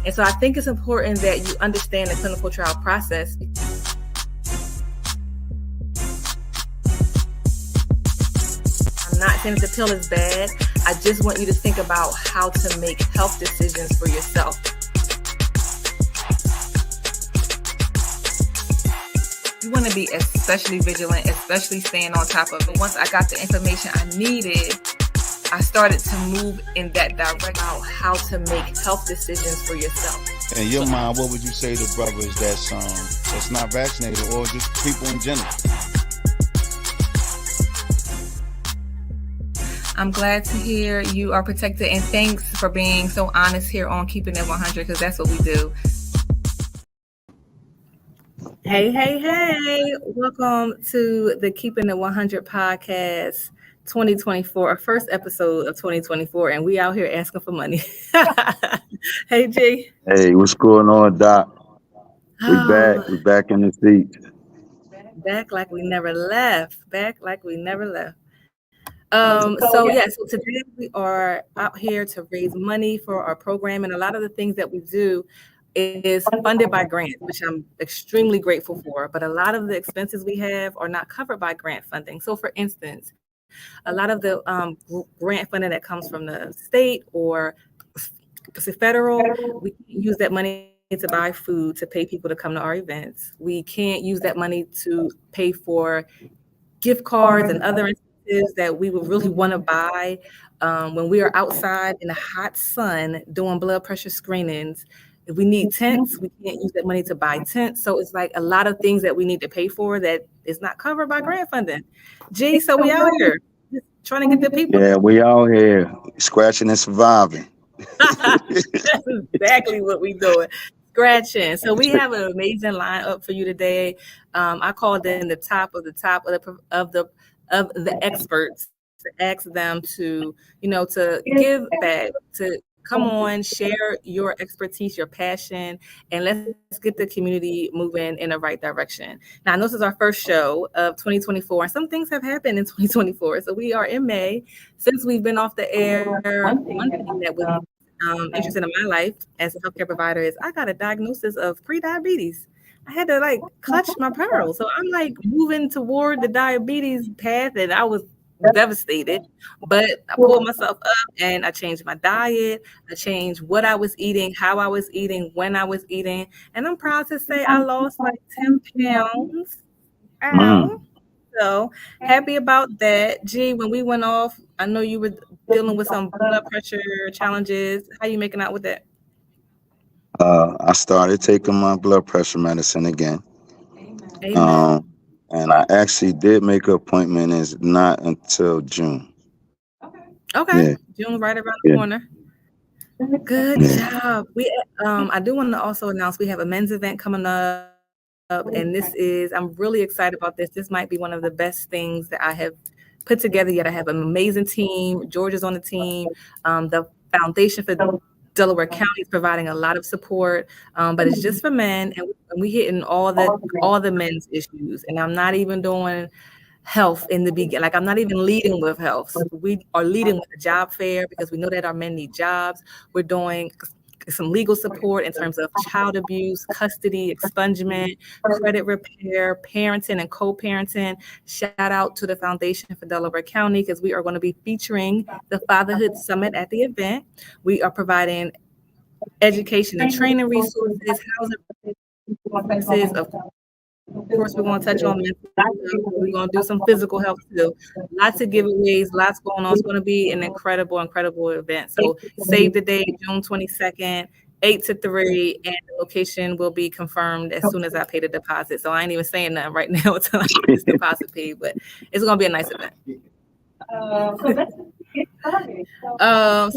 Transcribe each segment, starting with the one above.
And so I think it's important that you understand the clinical trial process. I'm not saying that the pill is bad. I just want you to think about how to make health decisions for yourself. You want to be especially vigilant, especially staying on top of it. Once I got the information I needed, I started to move in that direction about how to make health decisions for yourself. In your mind, what would you say to brothers that's not vaccinated or just people in general? I'm glad to hear you are protected, and thanks for being so honest here on Keeping It 100, because that's what we do. Hey. Welcome to the Keeping It 100 podcast 2024, our first episode of 2024, and we out here asking for money. Hey, G. Hey, what's going on, Doc? We back in the seats. Back like we never left. So today we are out here to raise money for our program, and a lot of the things that we do is funded by grants, which I'm extremely grateful for, but a lot of the expenses we have are not covered by grant funding. So for instance, a lot of the grant funding that comes from the state or federal, we can use that money to buy food, to pay people to come to our events. We can't use that money to pay for gift cards and other incentives that we would really want to buy when we are outside in the hot sun doing blood pressure screenings. If we need tents, we can't use that money to buy tents. So it's like a lot of things that we need to pay for that is not covered by grant funding. Gee, so we out here just trying to get the people. Yeah, we out here scratching and surviving. That's exactly what we doing. Scratching. So we have an amazing lineup for you today. I called in the top of the experts to ask them to give back, to come on, share your expertise, your passion, and let's get the community moving in the right direction. Now, I know this is our first show of 2024, and some things have happened in 2024. So we are in May. Since we've been off the air, one thing that was interesting in my life as a healthcare provider is I got a diagnosis of pre-diabetes. I had to clutch my pearls. So I'm moving toward the diabetes path, and I was devastated, but I pulled myself up and I changed my diet. I changed what I was eating, how I was eating, when I was eating, and I'm proud to say I lost 10 pounds. So happy about that. G, when we went off, I know you were dealing with some blood pressure challenges. How you making out with that? I started taking my blood pressure medicine again. Amen. And I actually did make an appointment. It's not until June. Okay. Yeah. June right around the corner. Good job. I do want to also announce we have a men's event coming up, and I'm really excited about this. This might be one of the best things that I have put together yet. I have an amazing team. George is on the team. The Foundation for Delaware County is providing a lot of support, but it's just for men, and we hitting all the men's issues. And I'm not even doing health in the beginning. I'm not even leading with health. So we are leading with a job fair because we know that our men need jobs. We're doing some legal support in terms of child abuse, custody, expungement, credit repair, parenting and co-parenting. Shout out to the Foundation for Delaware County because we are going to be featuring the Fatherhood Summit at the event. We are providing education and training resources, housing resources. Of course, we're going to touch on mental health. We're going to do some physical health too. Lots of giveaways, lots going on. It's going to be an incredible event. So save the date, June 22nd, 8 to 3, and the location will be confirmed as soon as I pay the deposit. So I ain't even saying nothing right now until I get this deposit paid, but it's going to be a nice event. So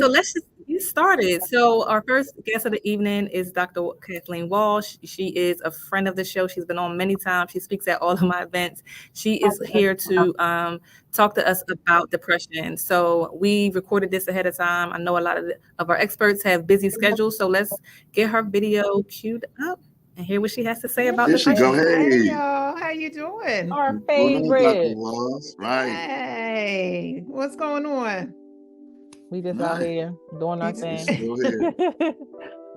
let's just get started. So our first guest of the evening is Dr. Kathleen Walls. She is a friend of the show. She's been on many times. She speaks at all of my events. She is here to talk to us about depression. So we recorded this ahead of time. I know a lot of our experts have busy schedules, so let's get her video queued up and hear what she has to say about depression. Go. Hey, y'all, how you doing? Our favorite. Right. Hey, what's going on? We just out here doing our thing.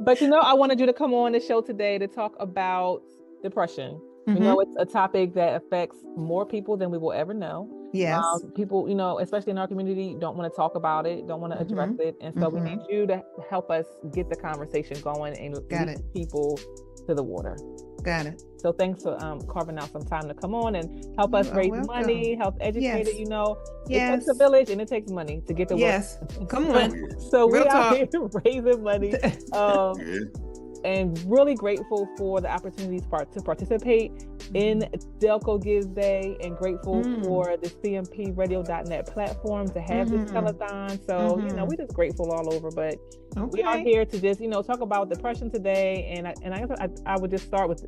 But I wanted you to come on the show today to talk about depression. It's a topic that affects more people than we will ever know. Yes. People, especially in our community, don't want to talk about it, don't want to address it. And so we need you to help us get the conversation going and lead people to the water. Got it. So thanks for carving out some time to come on and help us raise money, HealthEducated. It takes a village and it takes money to get the work. Come on. So we are here raising money. And really grateful for the opportunities to participate in Delco Gives Day, and grateful for the cmpradio.net platform to have this telethon. So, we're just grateful all over, but we are here to just, talk about depression today. And I guess I would just start with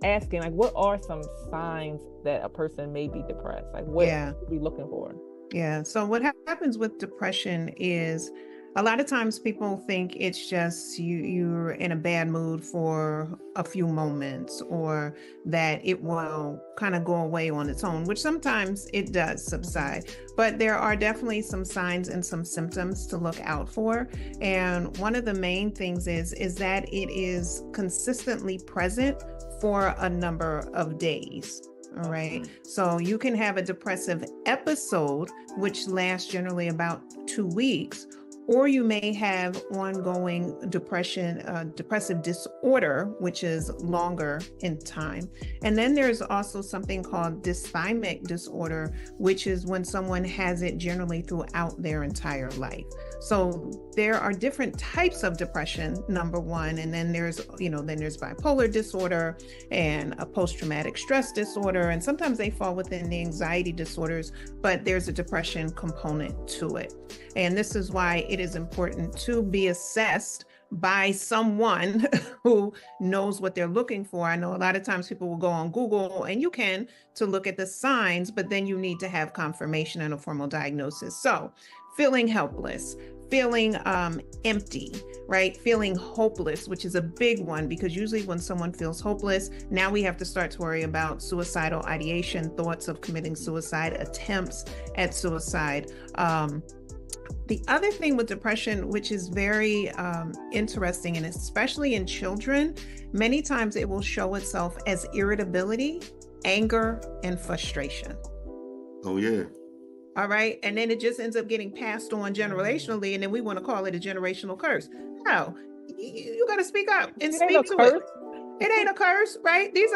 asking, like, what are some signs that a person may be depressed? Like, what should we be looking for? Yeah. So what happens with depression is, a lot of times people think it's just you're in a bad mood for a few moments, or that it will kind of go away on its own, which sometimes it does subside. But there are definitely some signs and some symptoms to look out for. And one of the main things is that it is consistently present for a number of days. All right. So you can have a depressive episode, which lasts generally about 2 weeks, or you may have ongoing depressive disorder, which is longer in time. And then there's also something called dysthymic disorder, which is when someone has it generally throughout their entire life. So there are different types of depression, number one, and then there's bipolar disorder and a post-traumatic stress disorder, and sometimes they fall within the anxiety disorders, but there's a depression component to it. And this is why it is important to be assessed by someone who knows what they're looking for. I know a lot of times people will go on Google, and you can, to look at the signs, but then you need to have confirmation and a formal diagnosis. So feeling helpless, feeling empty, right? Feeling hopeless, which is a big one, because usually when someone feels hopeless, now we have to start to worry about suicidal ideation, thoughts of committing suicide, attempts at suicide. The other thing with depression, which is very interesting, and especially in children, many times it will show itself as irritability, anger, and frustration. Oh, yeah. All right. And then it just ends up getting passed on generationally, and then we want to call it a generational curse. No, you got to speak up and speak to it. It ain't a curse, right? These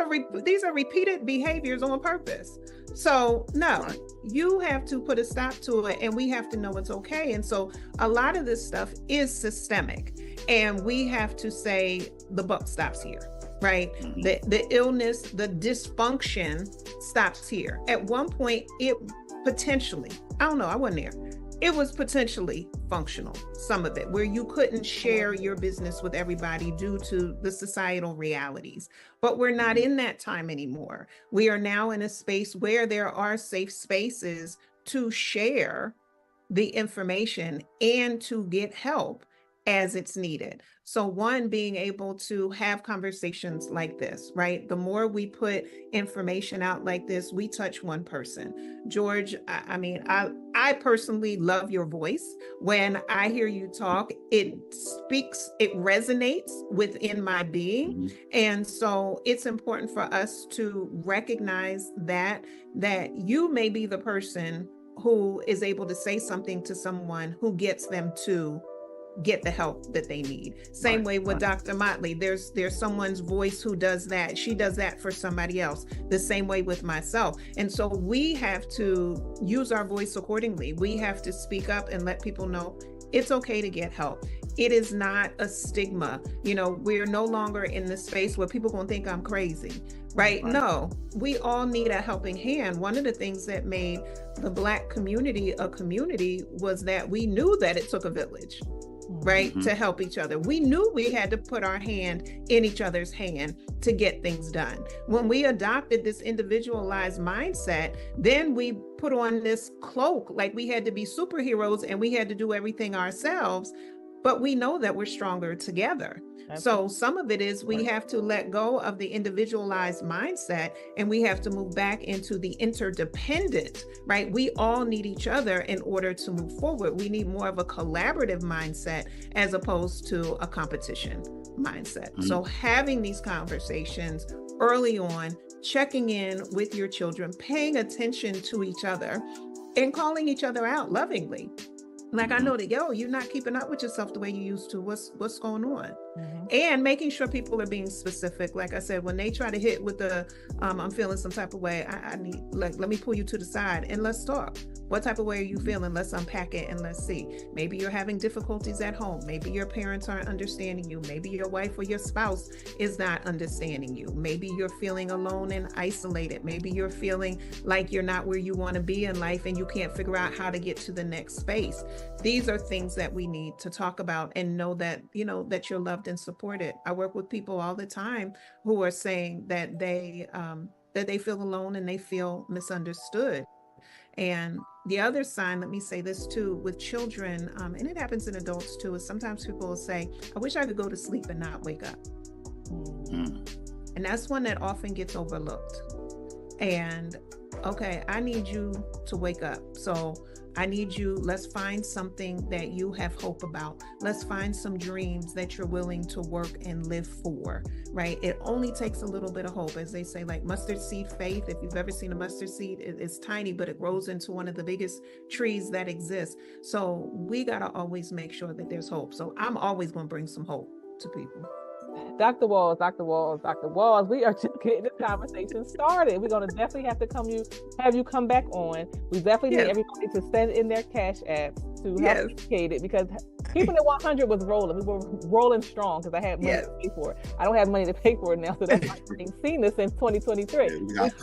are repeated behaviors on purpose. So no, you have to put a stop to it, and we have to know it's okay. And so a lot of this stuff is systemic, and we have to say the buck stops here, right? The illness, the dysfunction stops here. At one point, it potentially, I don't know, I wasn't there. It was potentially functional, some of it, where you couldn't share your business with everybody due to the societal realities. But we're not in that time anymore. We are now in a space where there are safe spaces to share the information and to get help as it's needed. So one, being able to have conversations like this, right? The more we put information out like this, we touch one person. George, I personally love your voice. When I hear you talk, it speaks, it resonates within my being. And so it's important for us to recognize that you may be the person who is able to say something to someone who gets them to get the help that they need. Same way with Dr. Motley, there's someone's voice who does that. She does that for somebody else. The same way with myself. And so we have to use our voice accordingly. We have to speak up and let people know it's okay to get help. It is not a stigma. We're no longer in the space where people gonna think I'm crazy, right? No, we all need a helping hand. One of the things that made the Black community a community was that we knew that it took a village, right? To help each other. We knew we had to put our hand in each other's hand to get things done. When we adopted this individualized mindset, then we put on this cloak, like we had to be superheroes and we had to do everything ourselves. But we know that we're stronger together. So some of it is we have to let go of the individualized mindset, and we have to move back into the interdependent, right? We all need each other in order to move forward. We need more of a collaborative mindset as opposed to a competition mindset. So having these conversations early on, checking in with your children, paying attention to each other, and calling each other out lovingly. Like, I know that, you're not keeping up with yourself the way you used to. What's going on? And making sure people are being specific. Like I said, when they try to hit with the, I'm feeling some type of way, I need, like, let me pull you to the side and let's talk. What type of way are you feeling? Let's unpack it and let's see. Maybe you're having difficulties at home. Maybe your parents aren't understanding you. Maybe your wife or your spouse is not understanding you. Maybe you're feeling alone and isolated. Maybe you're feeling like you're not where you want to be in life and you can't figure out how to get to the next space. These are things that we need to talk about and know that, that you're loved and supported. I work with people all the time who are saying that they feel alone and they feel misunderstood. And the other sign, let me say this too, with children, and it happens in adults too, is sometimes people will say, I wish I could go to sleep and not wake up. And that's one that often gets overlooked. And okay, I need you to wake up. So I need you, let's find something that you have hope about. Let's find some dreams that you're willing to work and live for, right? It only takes a little bit of hope, as they say, like mustard seed faith. If you've ever seen a mustard seed, it's tiny, but it grows into one of the biggest trees that exists. So we got to always make sure that there's hope. So I'm always going to bring some hope to people. Dr. Walls, we are just getting this conversation started. We're going to definitely have to have you come back on. We definitely need everybody to send in their cash apps to HealthEducated, because keeping it 100 was rolling. We were rolling strong because I had money to pay for it. I don't have money to pay for it now, so that's why I ain't seen this since 2023. That's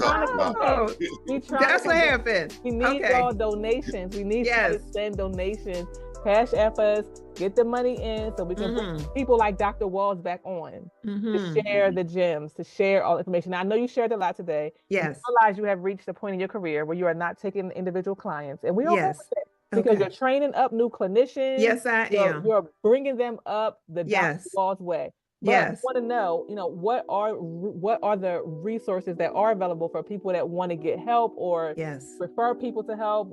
what happened. We need all donations. We need to send donations. Cash app us, get the money in so we can bring people like Dr. Walls back on to share the gems, to share all the information. Now, I know you shared a lot today. Yes. You realize you have reached a point in your career where you are not taking individual clients. And we don't have it because you're training up new clinicians. Yes, I am. You're bringing them up the Dr. Walls way. But I want to know, what are the resources that are available for people that want to get help or refer people to help?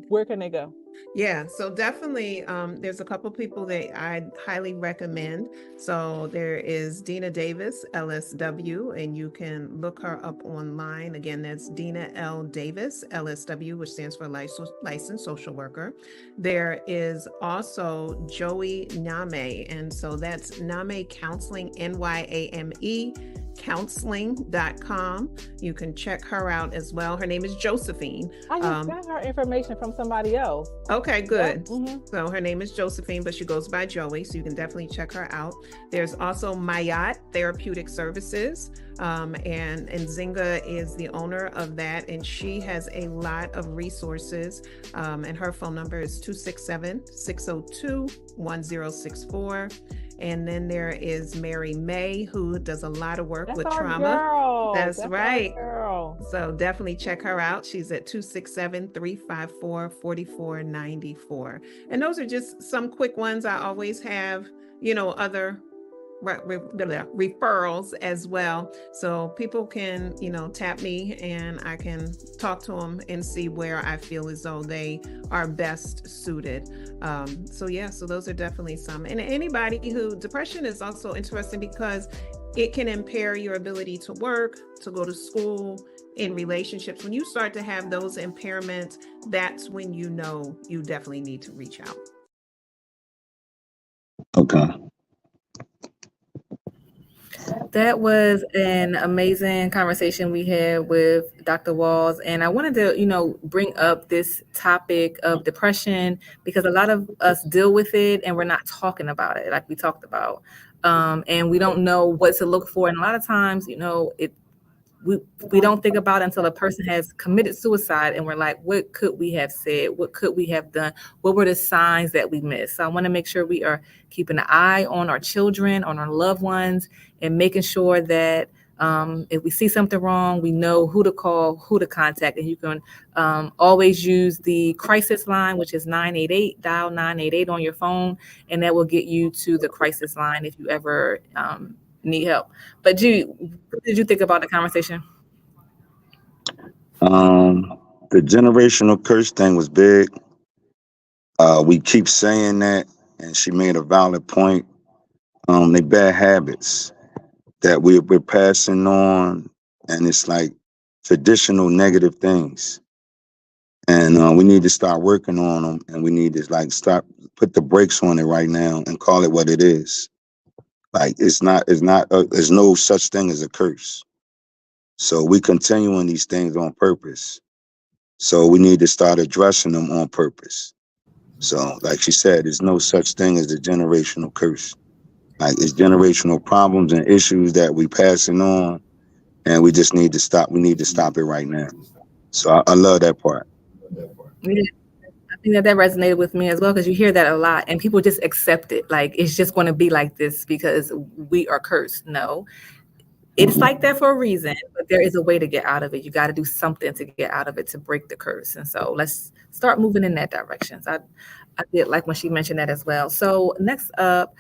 Where can they go? Yeah, so definitely there's a couple people that I highly recommend. So there is Dina Davis, LSW, and you can look her up online. Again, that's Dina L. Davis, LSW, which stands for Licensed Social Worker. There is also Joey Name, and so that's Name Counseling, NYAME. counseling.com. You can check her out as well. Her name is Josephine. I just got her information from somebody else. Okay, good. So her name is Josephine, but she goes by Joey, so you can definitely check her out. There's also Mayat Therapeutic Services, and Zinga is the owner of that, and she has a lot of resources, and her phone number is 267-602-1064. And then there is Mary May, who does a lot of work with trauma. Girl. That's right. So definitely check her out. She's at 267-354-4494. And those are just some quick ones. I always have, other referrals as well, so people can tap me and I can talk to them and see where I feel as though they are best suited. So those are definitely some. And anybody depression is also interesting because it can impair your ability to work, to go to school, in relationships. When you start to have those impairments, that's when you definitely need to reach out. Okay. That was an amazing conversation we had with Dr. Walls. And I wanted to, bring up this topic of depression because a lot of us deal with it and we're not talking about it like we talked about. And we don't know what to look for. And a lot of times, we don't think about it until a person has committed suicide and we're like, what could we have said? What could we have done? What were the signs that we missed? So I want to make sure we are keeping an eye on our children, on our loved ones, and making sure that if we see something wrong, we know who to call, who to contact. And you can always use the crisis line, which is 988, dial 988 on your phone, and that will get you to the crisis line if you ever need help. But what did you think about the conversation? The generational curse thing was big. We keep saying that, and she made a valid point. they bad habits that we're passing on, and it's like traditional negative things. And we need to start working on them, and we need to like put the brakes on it right now and call it what it is. Like there's no such thing as a curse. So we continuing these things on purpose. So we need to start addressing them on purpose. So like she said, there's no such thing as a generational curse. Like it's generational problems and issues that we passing on, and we just need to stop. We need to stop it right now. So I love that part. Yeah, I think that resonated with me as well, because you hear that a lot and people just accept it. Like it's just going to be like this because we are cursed. No, it's like that for a reason, but there is a way to get out of it. You got to do something to get out of it to break the curse. And so let's start moving in that direction. So I did like when she mentioned that as well. So next up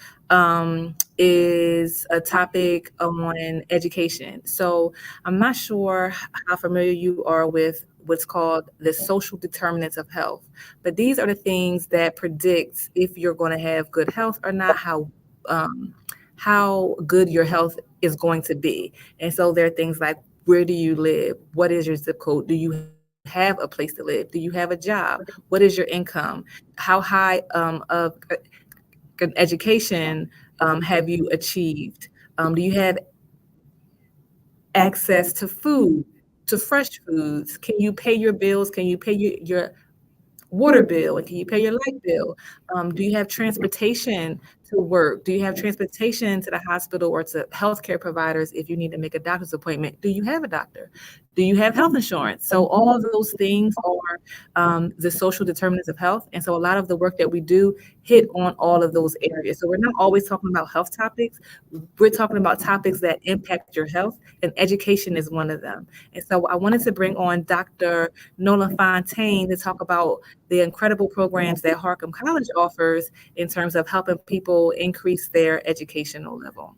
is a topic on education. So I'm not sure how familiar you are with what's called the social determinants of health, but these are the things that predict if you're going to have good health or not, how good your health is going to be. And so there are things like, where do you live? What is your zip code? Do you have a place to live? Do you have a job? What is your income? How high of an education have you achieved? Do you have access to food, to fresh foods? Can you pay your bills? Can you pay your water bill? And can you pay your light bill? Do you have transportation to work? Do you have transportation to the hospital or to healthcare providers if you need to make a doctor's appointment? Do you have a doctor? Do you have health insurance? So all of those things are the social determinants of health. And so a lot of the work that we do hit on all of those areas. So we're not always talking about health topics. We're talking about topics that impact your health, and education is one of them. And so I wanted to bring on Dr. Nolan Fontaine to talk about the incredible programs that Harcum College offers in terms of helping people increase their educational level.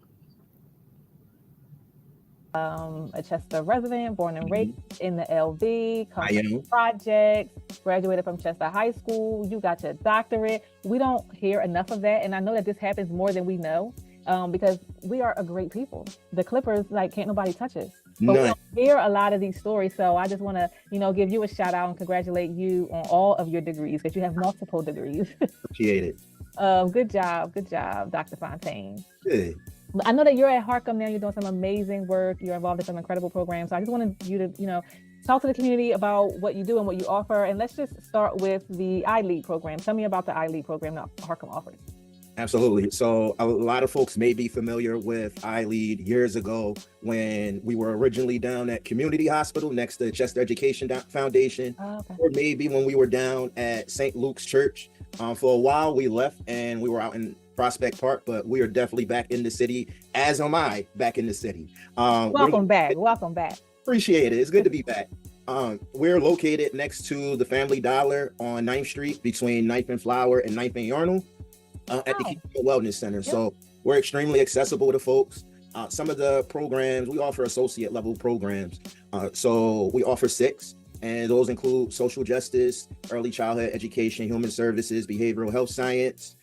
A Chester resident, born and raised in the LV, comes from projects, graduated from Chester High School. You got your doctorate. We don't hear enough of that. And I know that this happens more than we know because we are a great people. The Clippers, like, can't nobody touch us. But we don't hear a lot of these stories. So I just want to, give you a shout out and congratulate you on all of your degrees, because you have multiple degrees. Appreciate it. Good job, Dr. Fontaine. Good. I know that you're at Harcum now. You're doing some amazing work. You're involved in some incredible programs. So I just wanted you to, talk to the community about what you do and what you offer. And let's just start with the iLead program. Tell me about the iLead program that Harcum offers. Absolutely. So a lot of folks may be familiar with iLead years ago when we were originally down at Community Hospital next to Chester Education Foundation, or maybe when we were down at St. Luke's Church. For a while, we left and we were out in Prospect Park, but we are definitely back in the city, as am I back in the city. Welcome back. Appreciate it. It's good to be back. We're located next to the Family Dollar on 9th Street between 9th and Flower and 9th and Yarnell at the Keystone Wellness Center. Yep. So we're extremely accessible to folks. Some of the programs, we offer associate level programs. So we offer 6, and those include social justice, early childhood education, human services, behavioral health science,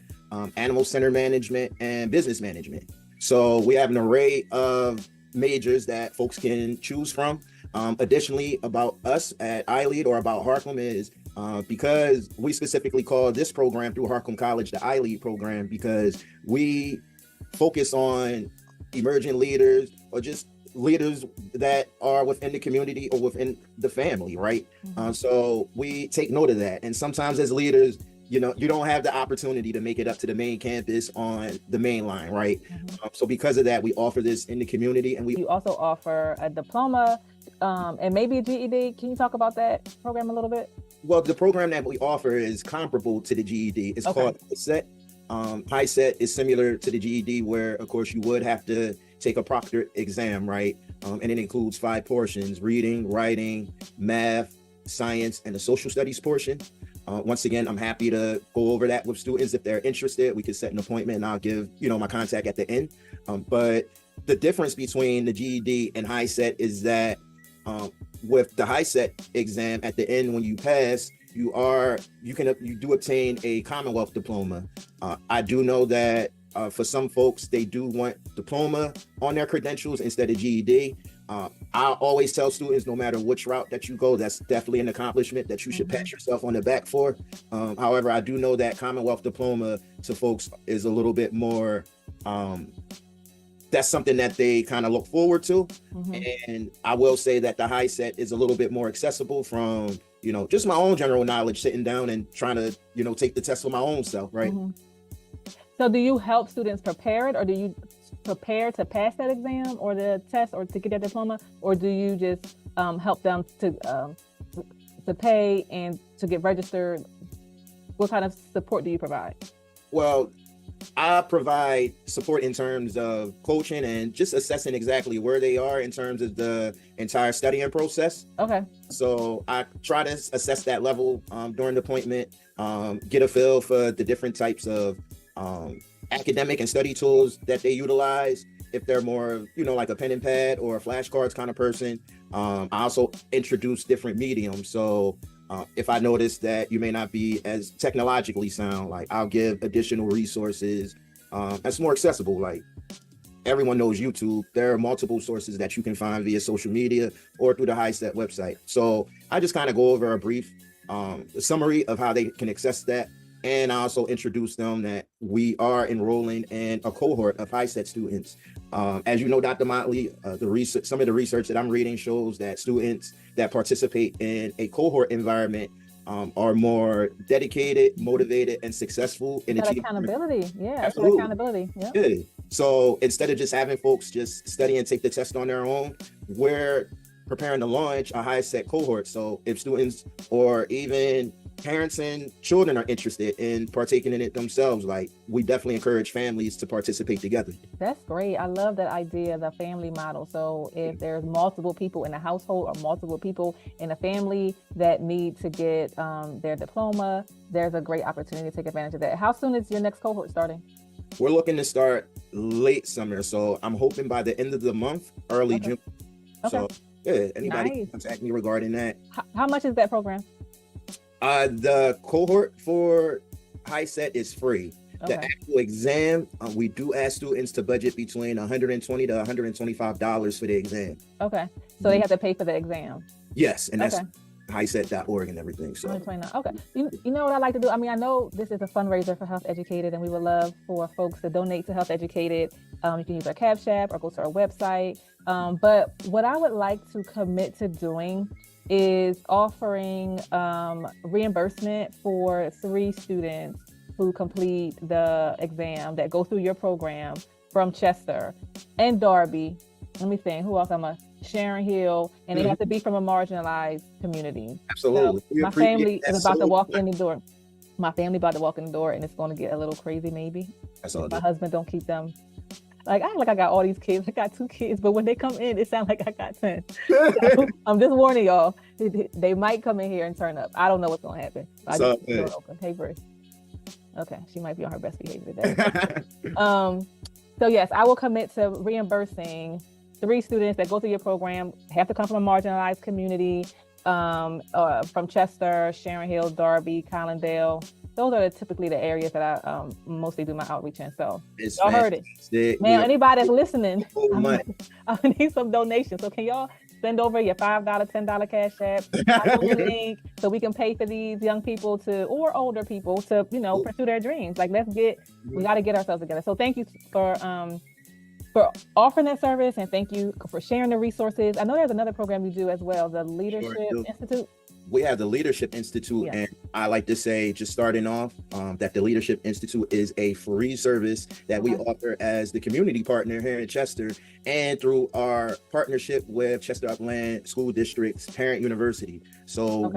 animal center management, and business management. So we have an array of majors that folks can choose from. Additionally, about us at iLead, or about Harcum, is because we specifically call this program through Harcum College the iLead program, because we focus on emerging leaders, or just leaders that are within the community or within the family, right? So we take note of that. And sometimes as leaders, you don't have the opportunity to make it up to the main campus on the main line, right? So because of that, we offer this in the community. And you also offer a diploma and maybe a GED. Can you talk about that program a little bit? Well, the program that we offer is comparable to the GED. It's called HiSET. HiSET is similar to the GED, where, of course, you would have to take a proctored exam, right? And it includes 5 portions: reading, writing, math, science, and the social studies portion. Once again, I'm happy to go over that with students if they're interested. We can set an appointment, and I'll give my contact at the end. But the difference between the GED and HiSET is that with the HiSET exam at the end, when you pass, you do obtain a Commonwealth diploma. I do know that For some folks, they do want diploma on their credentials instead of GED. I always tell students, no matter which route that you go, that's definitely an accomplishment that you should pat yourself on the back for. However, I do know that Commonwealth diploma to folks is a little bit more, that's something that they kind of look forward to. And I will say that the high set is a little bit more accessible from, you know, just my own general knowledge, sitting down and trying to, you know, take the test for my own self, right? So do you help students prepare it, or do you prepare to pass that exam or the test or to get that diploma, or do you just help them to pay and to get registered? What kind of support do you provide? Well, I provide support in terms of coaching and just assessing exactly where they are in terms of the entire studying process. Okay. So I try to assess that level during the appointment, get a feel for the different types of academic and study tools that they utilize. If they're more, you know, like a pen and pad or a flashcards kind of person. I also introduce different mediums. So if I notice that you may not be as technologically sound, like I'll give additional resources that's more accessible. Like everyone knows YouTube. There are multiple sources that you can find via social media or through the HiSET website. So I just kind of go over a brief summary of how they can access that. And I also introduce them that we are enrolling in a cohort of HiSET students. As you know, Dr. Motley, some of the research that I'm reading shows that students that participate in a cohort environment are more dedicated, motivated, and successful in achieving accountability. Yeah, absolutely. Accountability. Yeah. So instead of just having folks just study and take the test on their own, we're preparing to launch a HiSET cohort. So if students or even parents and children are interested in partaking in it themselves, like we definitely encourage families to participate together. That's great. I love that idea, the family model. So if there's multiple people in a household or multiple people in a family that need to get their diploma, there's a great opportunity to take advantage of that. How soon is your next cohort starting? We're looking to start late summer. So I'm hoping by the end of the month, early June. So yeah, anybody can contact me regarding that. How much is that program? The cohort for HiSET is free. The actual exam, we do ask students to budget between $120 to $125 for the exam. Okay, so they have to pay for the exam. Yes, and that's HiSET.org and everything. So okay, you know what I like to do? I mean, I know this is a fundraiser for HealthEducated, and we would love for folks to donate to HealthEducated. You can use our Cash App or go to our website. But what I would like to commit to doing is offering reimbursement for 3 students who complete the exam that go through your program from Chester and Darby. Let me think, who else? Sharon Hill, and they have to be from a marginalized community. Absolutely. So my family is about to walk in the door. My family about to walk in the door, and it's going to get a little crazy maybe. That's all. My husband don't keep them. Like I got all these kids. I got 2 kids, but when they come in, it sounds like I got 10. So, I'm just warning y'all. They might come in here and turn up. I don't know what's gonna happen. I just open. Hey, Bruce. Okay, she might be on her best behavior today. So yes, I will commit to reimbursing 3 students that go through your program. Have to come from a marginalized community, from Chester, Sharon Hill, Darby, Collindale. Those are typically the areas that I mostly do my outreach in. So y'all heard it. Man, anybody that's listening, I need some donations. So can y'all send over your $5, $10 Cash App link so we can pay for these young people or older people to, pursue their dreams. Like we got to get ourselves together. So thank you for offering that service, and thank you for sharing the resources. I know there's another program you do as well, the Leadership Institute. We have the Leadership Institute, and I like to say, just starting off, that the Leadership Institute is a free service that we offer as the community partner here in Chester, and through our partnership with Chester Upland School District's Parent University. So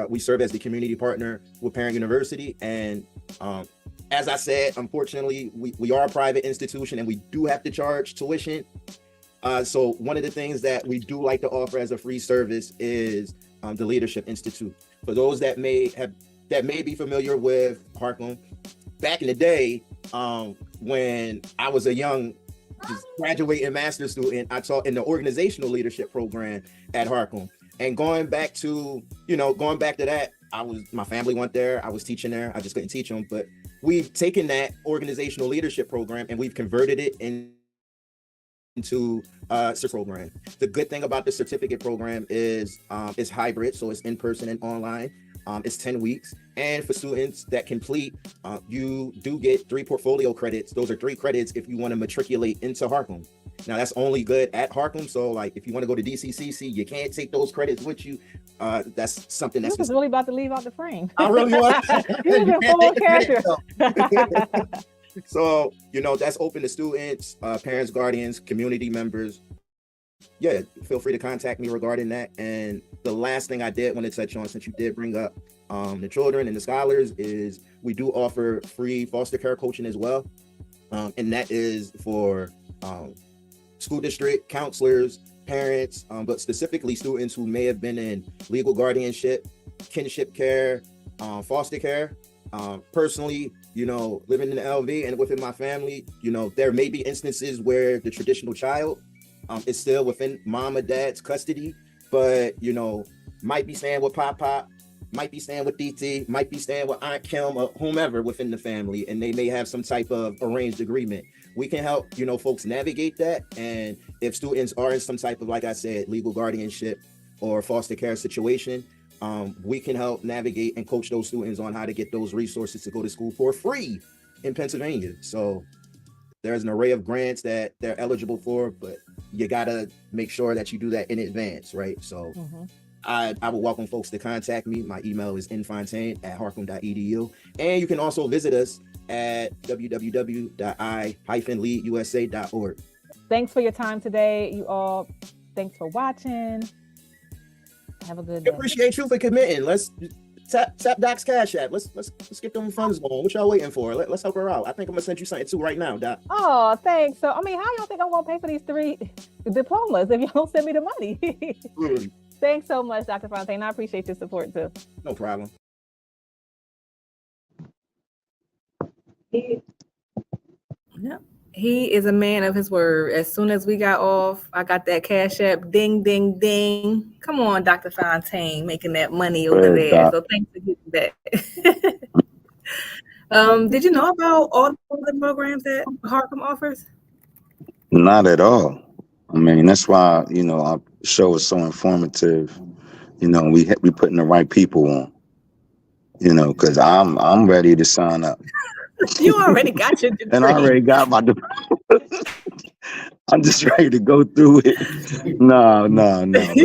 we serve as the community partner with Parent University, and as I said, unfortunately, we are a private institution and we do have to charge tuition. So one of the things that we do like to offer as a free service is the Leadership Institute. For those that may be familiar with Harcum, back in the day, when I was a young graduating master's student, I taught in the organizational leadership program at Harcum. And going back to that, my family went there. I was teaching there. I just couldn't teach them, but we've taken that organizational leadership program and we've converted it into a program. The good thing about the certificate program is it's hybrid, so it's in person and online. It's 10 weeks. And for students that complete, you do get 3 portfolio credits. Those are 3 credits if you want to matriculate into Harcum. Now that's only good at Harcum. So like if you want to go to DCCC, you can't take those credits with you. That's something that's really about to leave out the frame. I really want you was in full character. So, that's open to students, parents, guardians, community members. Yeah, feel free to contact me regarding that. And the last thing I did want to touch on, since you did bring up the children and the scholars, is we do offer free foster care coaching as well. And that is for school district counselors, parents, but specifically students who may have been in legal guardianship, kinship care, foster care. Personally, living in the LV and within my family, there may be instances where the traditional child is still within mom or dad's custody, but, might be staying with Pop, might be staying with DT, might be staying with Aunt Kim or whomever within the family, and they may have some type of arranged agreement. We can help, folks navigate that. And if students are in some type of, like I said, legal guardianship or foster care situation, we can help navigate and coach those students on how to get those resources to go to school for free in Pennsylvania. So there's an array of grants that they're eligible for, but you gotta make sure that you do that in advance, right? So I would welcome folks to contact me. My email is nfontaine@harcum.edu. And you can also visit us at www.i-leadusa.org. Thanks for your time today, you all. Thanks for watching. Have a good day. Appreciate you for committing. Let's tap Doc's Cash App. Let's get them funds going. What y'all waiting for? Let's help her out. I think I'm gonna send you something too right now, Doc. Oh, thanks. So, how y'all think I'm gonna pay for these 3 diplomas if you don't send me the money? Thanks so much, Dr. Fontaine. I appreciate your support too. No problem. Yep. He is a man of his word. As soon as we got off, I got that Cash App. Ding, ding, ding. Come on, Dr. Fontaine, making that money over there. Doc. So thanks for getting that. Did you know about all the programs that Harcum offers? Not at all. That's why, our show is so informative. We putting the right people on, because I'm ready to sign up. You already got your degree. And I already got my degree. I'm just ready to go through it. No.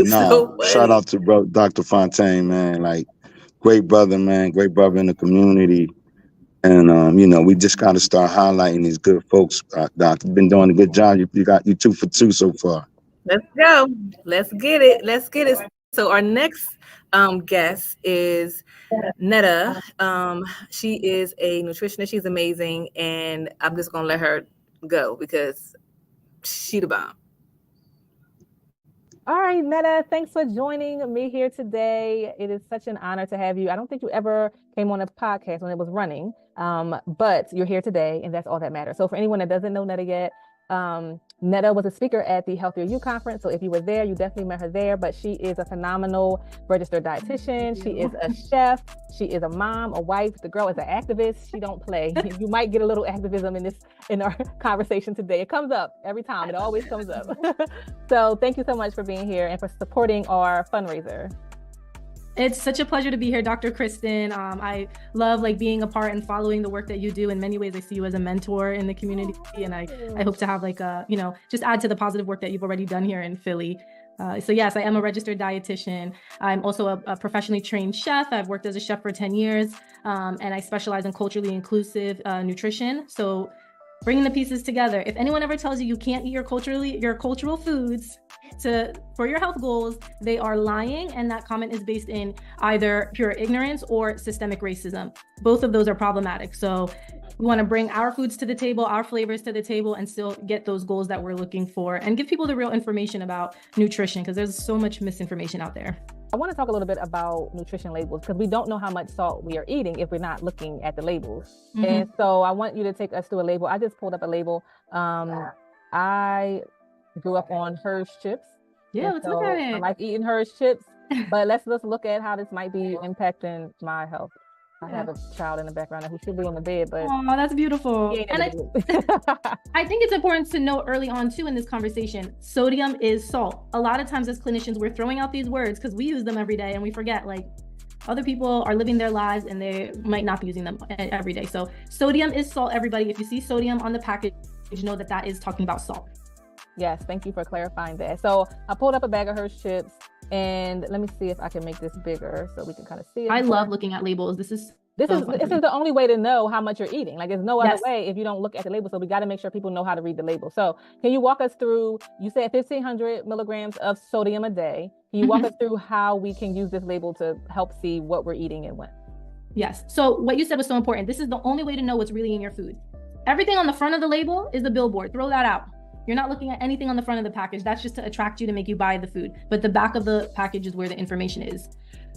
So shout out to Dr. Fontaine, man. Like, great brother, man. Great brother in the community. And, we just got to start highlighting these good folks. Doc, you've been doing a good job. You 2 for 2 so far. Let's go. Let's get it. So our next guest is Netta. She is a nutritionist. She's amazing, and I'm just gonna let her go because she the bomb. All right, Netta, thanks for joining me here today. It is such an honor to have you. I don't think you ever came on a podcast when it was running, but you're here today, and that's all that matters. So for anyone that doesn't know Netta yet, Netta was a speaker at the Healthier You conference. So if you were there, you definitely met her there, but she is a phenomenal registered dietitian. She is a chef. She is a mom, a wife. The girl is an activist. She don't play. You might get a little activism in our conversation today. It comes up every time. It always comes up. So thank you so much for being here and for supporting our fundraiser. It's such a pleasure to be here, Dr. Kristin. I love being a part and following the work that you do. In many ways, I see you as a mentor in the community, and I hope to have just add to the positive work that you've already done here in Philly. So yes, I am a registered dietitian. I'm also a professionally trained chef. I've worked as a chef for 10 years, and I specialize in culturally inclusive nutrition. So bringing the pieces together. If anyone ever tells you you can't eat your cultural foods for your health goals, they are lying, and that comment is based in either pure ignorance or systemic racism. Both of those are problematic. So we want to bring our foods to the table, our flavors to the table, and still get those goals that we're looking for and give people the real information about nutrition, because there's so much misinformation out there. I want to talk a little bit about nutrition labels, because we don't know how much salt we are eating if we're not looking at the labels. Mm-hmm. And so I want you to take us through a label. I just pulled up a label. I grew up on Hershey chips. Yeah, let's look at it. I like eating Hershey chips, but let's look at how this might be impacting my health. I have a child in the background who should be on the bed, but oh, that's beautiful. And I think it's important to note early on too in this conversation, sodium is salt. A lot of times as clinicians, we're throwing out these words because we use them every day and we forget, like, other people are living their lives and they might not be using them every day. So sodium is salt, everybody. If you see sodium on the package, know that that is talking about salt. Yes, thank you for clarifying that. So I pulled up a bag of Hershey chips, and let me see if I can make this bigger so we can kind of see it. I love looking at labels. This is the only way to know how much you're eating. Like, there's no other way if you don't look at the label. So we got to make sure people know how to read the label. So can you walk us through, you said 1,500 milligrams of sodium a day. Can you walk us through how we can use this label to help see what we're eating and when? Yes. So what you said was so important. This is the only way to know what's really in your food. Everything on the front of the label is the billboard. Throw that out. You're not looking at anything on the front of the package. That's just to attract you to make you buy the food. But the back of the package is where the information is.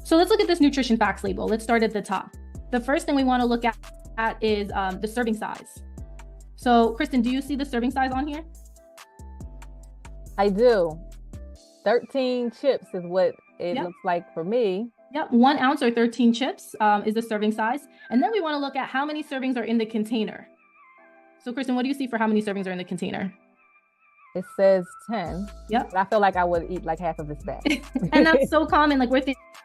So let's look at this nutrition facts label. Let's start at the top. The first thing we want to look at is the serving size. So Kristin, do you see the serving size on here? I do. 13 chips is what it looks like for me. Yep, 1 ounce or 13 chips is the serving size. And then we want to look at how many servings are in the container. So Kristin, what do you see for how many servings are in the container? It says 10. Yep. But I feel like I would eat like half of this bag. And that's so common. Like, we're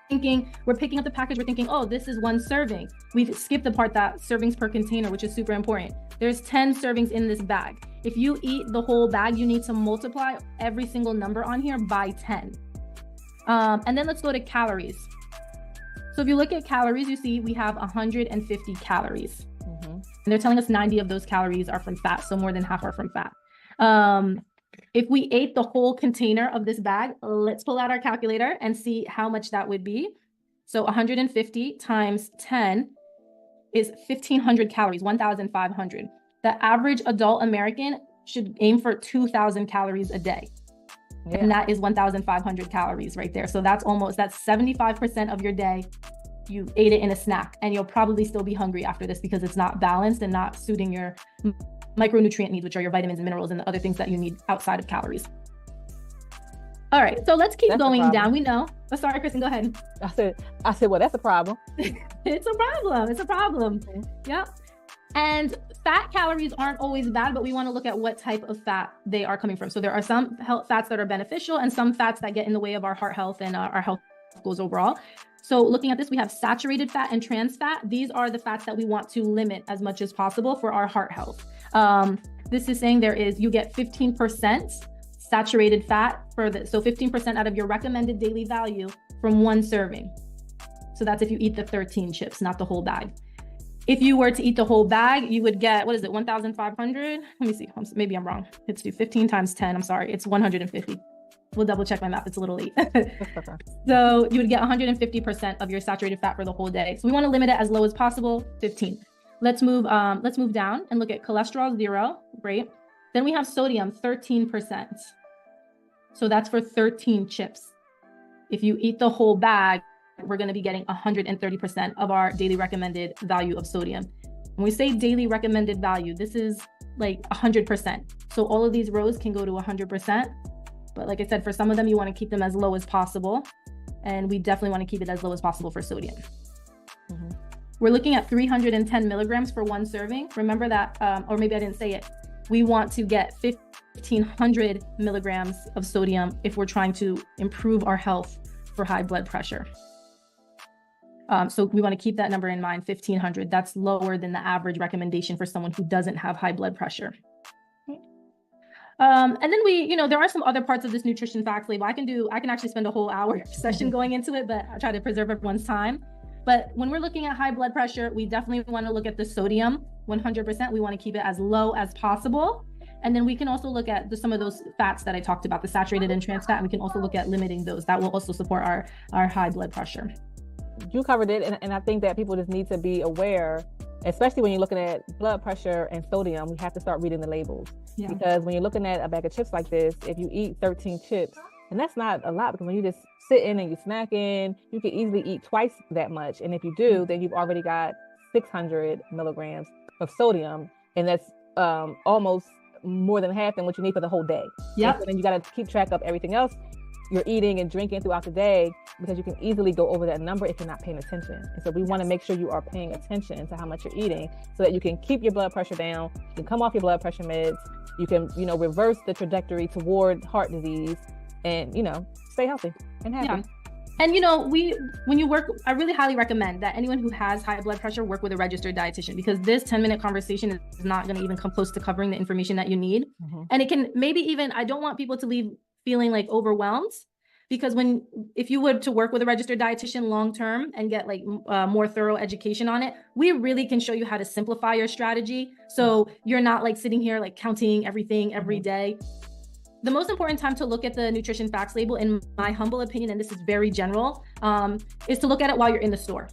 thinking, we're picking up the package, we're thinking, oh, this is 1 serving. We've skipped the part that servings per container, which is super important. There's 10 servings in this bag. If you eat the whole bag, you need to multiply every single number on here by 10. And then let's go to calories. So if you look at calories, you see we have 150 calories. And they're telling us 90 of those calories are from fat. So more than half are from fat. If we ate the whole container of this bag, let's pull out our calculator and see how much that would be. So 150 times 10 is 1,500 calories, 1,500. The average adult American should aim for 2,000 calories a day. And that is 1,500 calories right there. So that's 75% of your day. You ate it in a snack, and you'll probably still be hungry after this because it's not balanced and not suiting your micronutrient needs, which are your vitamins and minerals and the other things that you need outside of calories. All right, so let's keep going down. We know. Oh, sorry, Kristin, go ahead. I said, well, that's a problem. It's a problem. It's a problem. Yeah. And fat calories aren't always bad, but we want to look at what type of fat they are coming from. So there are some fats that are beneficial and some fats that get in the way of our heart health and our health goals overall. So looking at this, we have saturated fat and trans fat. These are the fats that we want to limit as much as possible for our heart health. This is saying you get 15% saturated fat so 15% out of your recommended daily value from 1 serving. So that's if you eat the 13 chips, not the whole bag. If you were to eat the whole bag, you would get, 1,500? Let me see, maybe I'm wrong. Let's do 15 times 10, I'm sorry, it's 150. We'll double check my math, it's a little late. So you would get 150% of your saturated fat for the whole day. So we want to limit it as low as possible, 15. Let's move down and look at cholesterol, 0, great. Then we have sodium, 13%. So that's for 13 chips. If you eat the whole bag, we're going to be getting 130% of our daily recommended value of sodium. When we say daily recommended value, this is like 100%. So all of these rows can go to 100%. But like I said, for some of them, you want to keep them as low as possible. And we definitely want to keep it as low as possible for sodium. We're looking at 310 milligrams for 1 serving. Remember that, or maybe I didn't say it. We want to get 1,500 milligrams of sodium if we're trying to improve our health for high blood pressure. So we want to keep that number in mind, 1,500. That's lower than the average recommendation for someone who doesn't have high blood pressure. And then there are some other parts of this nutrition facts label. I can actually spend a whole hour session going into it, but I try to preserve everyone's time. But when we're looking at high blood pressure, we definitely want to look at the sodium, 100%. We want to keep it as low as possible. And then we can also look at some of those fats that I talked about, the saturated and trans fat. And we can also look at limiting those. That will also support our high blood pressure. You covered it. And I think that people just need to be aware, especially when you're looking at blood pressure and sodium, we have to start reading the labels. Yeah. Because when you're looking at a bag of chips like this, if you eat 13 chips, and that's not a lot, because when you just sit in and you snack in, you can easily eat twice that much. And if you do, then you've already got 600 milligrams of sodium. And that's almost more than half than what you need for the whole day. Yeah. So then you got to keep track of everything else. you're eating and drinking throughout the day, because you can easily go over that number if you're not paying attention. And so we want to make sure you are paying attention to how much you're eating so that you can keep your blood pressure down, you can come off your blood pressure meds, you can, reverse the trajectory toward heart disease and, stay healthy and happy. Yeah. And when you work, I really highly recommend that anyone who has high blood pressure work with a registered dietitian, because this 10-minute conversation is not going to even come close to covering the information that you need. Mm-hmm. And it can maybe even, I don't want people to leave feeling like overwhelmed, because if you were to work with a registered dietitian long-term and get like more thorough education on it, we really can show you how to simplify your strategy. So you're not like sitting here like counting everything every day. The most important time to look at the nutrition facts label, in my humble opinion, and this is very general, is to look at it while you're in the store.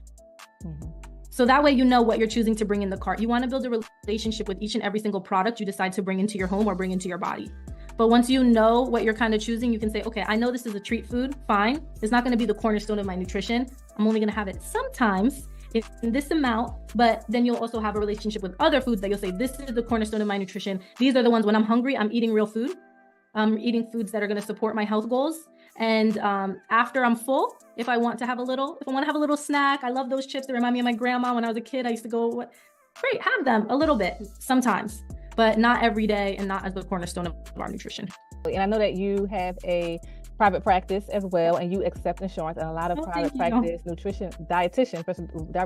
Mm-hmm. So that way you know what you're choosing to bring in the cart. You want to build a relationship with each and every single product you decide to bring into your home or bring into your body. But once you know what you're kind of choosing, you can say, okay, I know this is a treat food, fine. It's not going to be the cornerstone of my nutrition. I'm only going to have it sometimes in this amount, but then you'll also have a relationship with other foods that you'll say, this is the cornerstone of my nutrition. These are the ones when I'm hungry, I'm eating real food. I'm eating foods that are going to support my health goals. And after I'm full, if I want to have a little snack, I love those chips that remind me of my grandma. When I was a kid, I used to go, great, have them a little bit sometimes, but not every day and not as the cornerstone of our nutrition. And I know that you have a private practice as well, and you accept insurance, and a lot of private practice nutrition dietitians,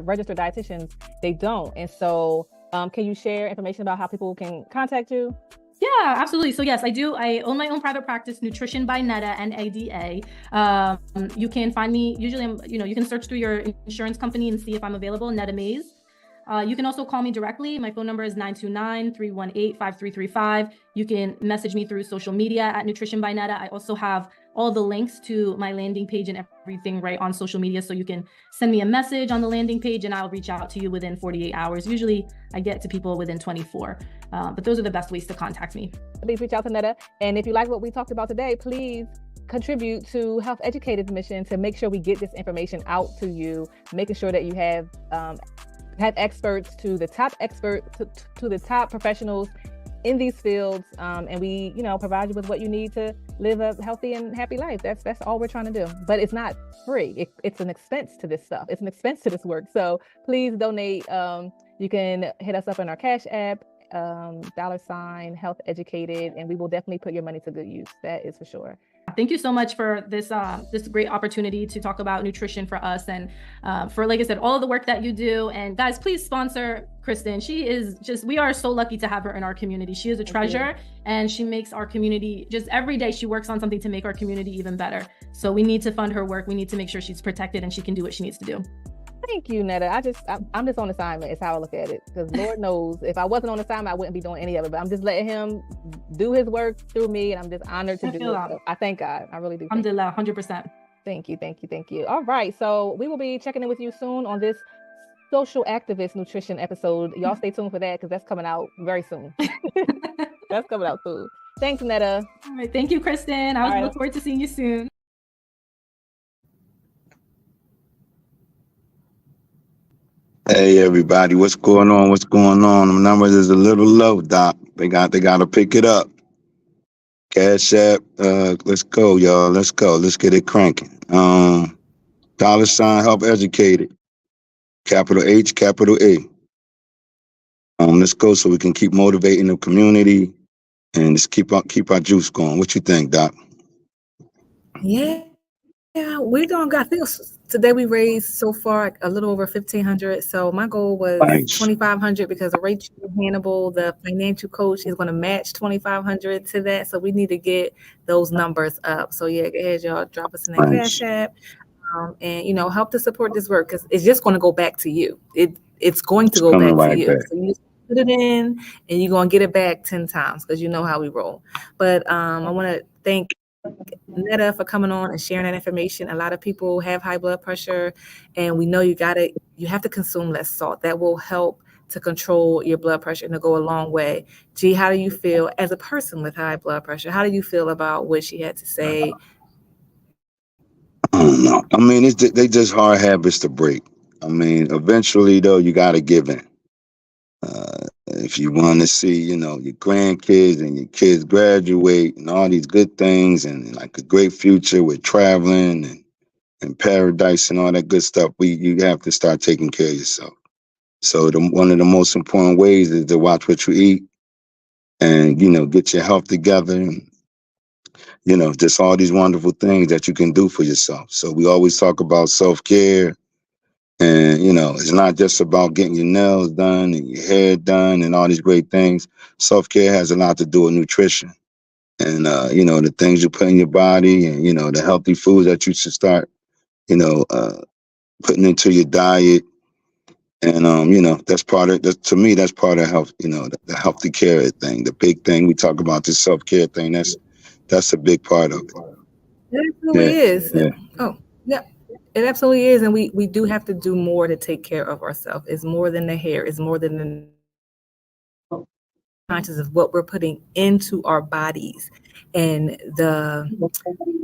registered dietitians, they don't. And so can you share information about how people can contact you? Yeah, absolutely. So yes, I do. I own my own private practice, Nutrition by Netta, NADA. You can find me, usually, you can search through your insurance company and see if I'm available, Netta Mays. You can also call me directly. My phone number is 929-318-5335. You can message me through social media at Nutrition by Netta. I also have all the links to my landing page and everything right on social media. So you can send me a message on the landing page and I'll reach out to you within 48 hours. Usually I get to people within 24. But those are the best ways to contact me. Please reach out to Netta. And if you like what we talked about today, please contribute to HealthEducated's mission to make sure we get this information out to you, making sure that you have experts to the top professionals in these fields, and we provide you with what you need to live a healthy and happy life. That's all we're trying to do. But it's not free. It's an expense to this stuff. It's an expense to this work. So please donate. You can hit us up in our Cash App, $HealthEducated, and we will definitely put your money to good use. That is for sure. Thank you so much for this great opportunity to talk about nutrition for us, and for, like I said, all of the work that you do. And guys, please sponsor Kristin. She is we are so lucky to have her in our community. She is a treasure, and she makes our community, just every day she works on something to make our community even better. So we need to fund her work. We need to make sure she's protected and she can do what she needs to do. Thank you, Netta. I'm just on assignment is how I look at it, because Lord knows if I wasn't on assignment, I wouldn't be doing any of it, but I'm just letting him do his work through me, and I'm just honored to do it. So I thank God. I really do. Alhamdulillah, 100%. Thank you. All right. So we will be checking in with you soon on this social activist nutrition episode. Y'all stay tuned for that, because that's coming out very soon. That's coming out soon. Thanks, Netta. All right. Thank you, Kristin. I look forward to seeing you soon. Hey everybody, what's going on? The number is a little low, Doc. They got to pick it up. Cash App, let's go, y'all. Let's go. Let's get it cranking. $, HealthEducated. Capital H, capital A. Let's go so we can keep motivating the community and just keep our juice going. What you think, Doc? Yeah, we're doing good. I think today we raised so far a little over $1,500. So my goal was $2,500, because Rachael Hanible, the financial coach, is going to match $2,500 to that. So we need to get those numbers up. So yeah, go ahead, y'all, drop us in the Cash App, and help to support this work, because it's just going to go back to you. It's going to go back to you. So you just put it in, and you're going to get it back 10 times, because you know how we roll. But I want to thank Netta for coming on and sharing that information. A lot of people have high blood pressure, and we know you have to consume less salt. That will help to control your blood pressure and to go a long way. G, how do you feel as a person with high blood pressure? How do you feel about what she had to say? I don't know. I mean, they just hard habits to break. I mean, eventually though, you got to give in. if you want to see, you know, your grandkids and your kids graduate and all these good things and like a great future with traveling and paradise and all that good stuff, you have to start taking care of yourself. So one of the most important ways is to watch what you eat and, you know, get your health together and, you know, just all these wonderful things that you can do for yourself. So we always talk about self-care. And, you know, it's not just about getting your nails done and your hair done and all these great things. Self-care has a lot to do with nutrition and, you know, the things you put in your body and, you know, the healthy foods that you should start, you know, putting into your diet. And, you know, to me, that's part of health, you know, the healthy care thing, the big thing. We talk about this self-care thing. That's a big part of it. It absolutely is. Yeah. Oh, yeah. It absolutely is, and we do have to do more to take care of ourselves. It's more than the hair. It's more than the conscious of what we're putting into our bodies, and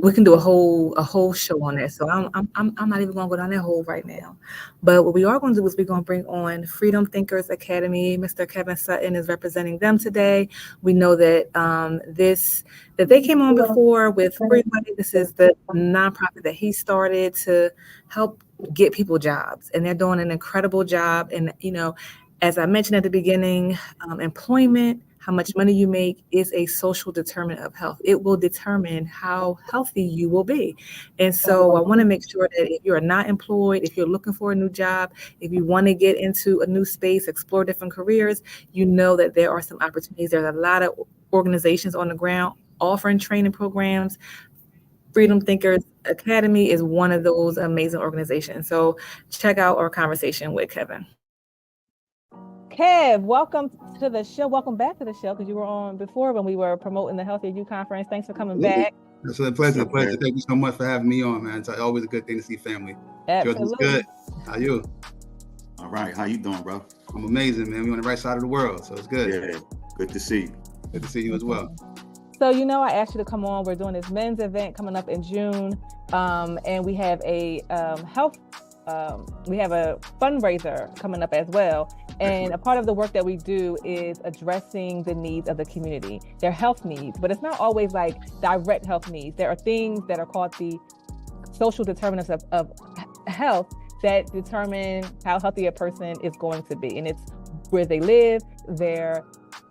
we can do a whole show on that. So I'm not even going to go down that hole right now. But what we are going to do is we're going to bring on Freedom Thinkers Academy. Mr. Kevin Sutton is representing them today. We know that that they came on before with Freeway. This is the nonprofit that he started to help get people jobs, and they're doing an incredible job. And, you know, as I mentioned at the beginning, employment, how much money you make is a social determinant of health. It will determine how healthy you will be. And so I want to make sure that if you're not employed, if you're looking for a new job, if you want to get into a new space, explore different careers, you know that there are some opportunities. There's a lot of organizations on the ground offering training programs. Freedom Thinkers Academy is one of those amazing organizations. So check out our conversation with Kevin. Kev, welcome to the show. Welcome back to the show, because you were on before when we were promoting the Healthy You conference. Thanks for coming back. It's a pleasure. Thank you so much for having me on, man. It's always a good thing to see family. Absolutely. George, good. How you? All right. How you doing, bro? I'm amazing, man. We're on the right side of the world, so it's good. Yeah. Good to see you. Good to see you as well. So, you know, I asked you to come on. We're doing this men's event coming up in June, and we have a we have a fundraiser coming up as well. And a part of the work that we do is addressing the needs of the community, their health needs, but it's not always like direct health needs. There are things that are called the social determinants of health that determine how healthy a person is going to be. And it's where they live, their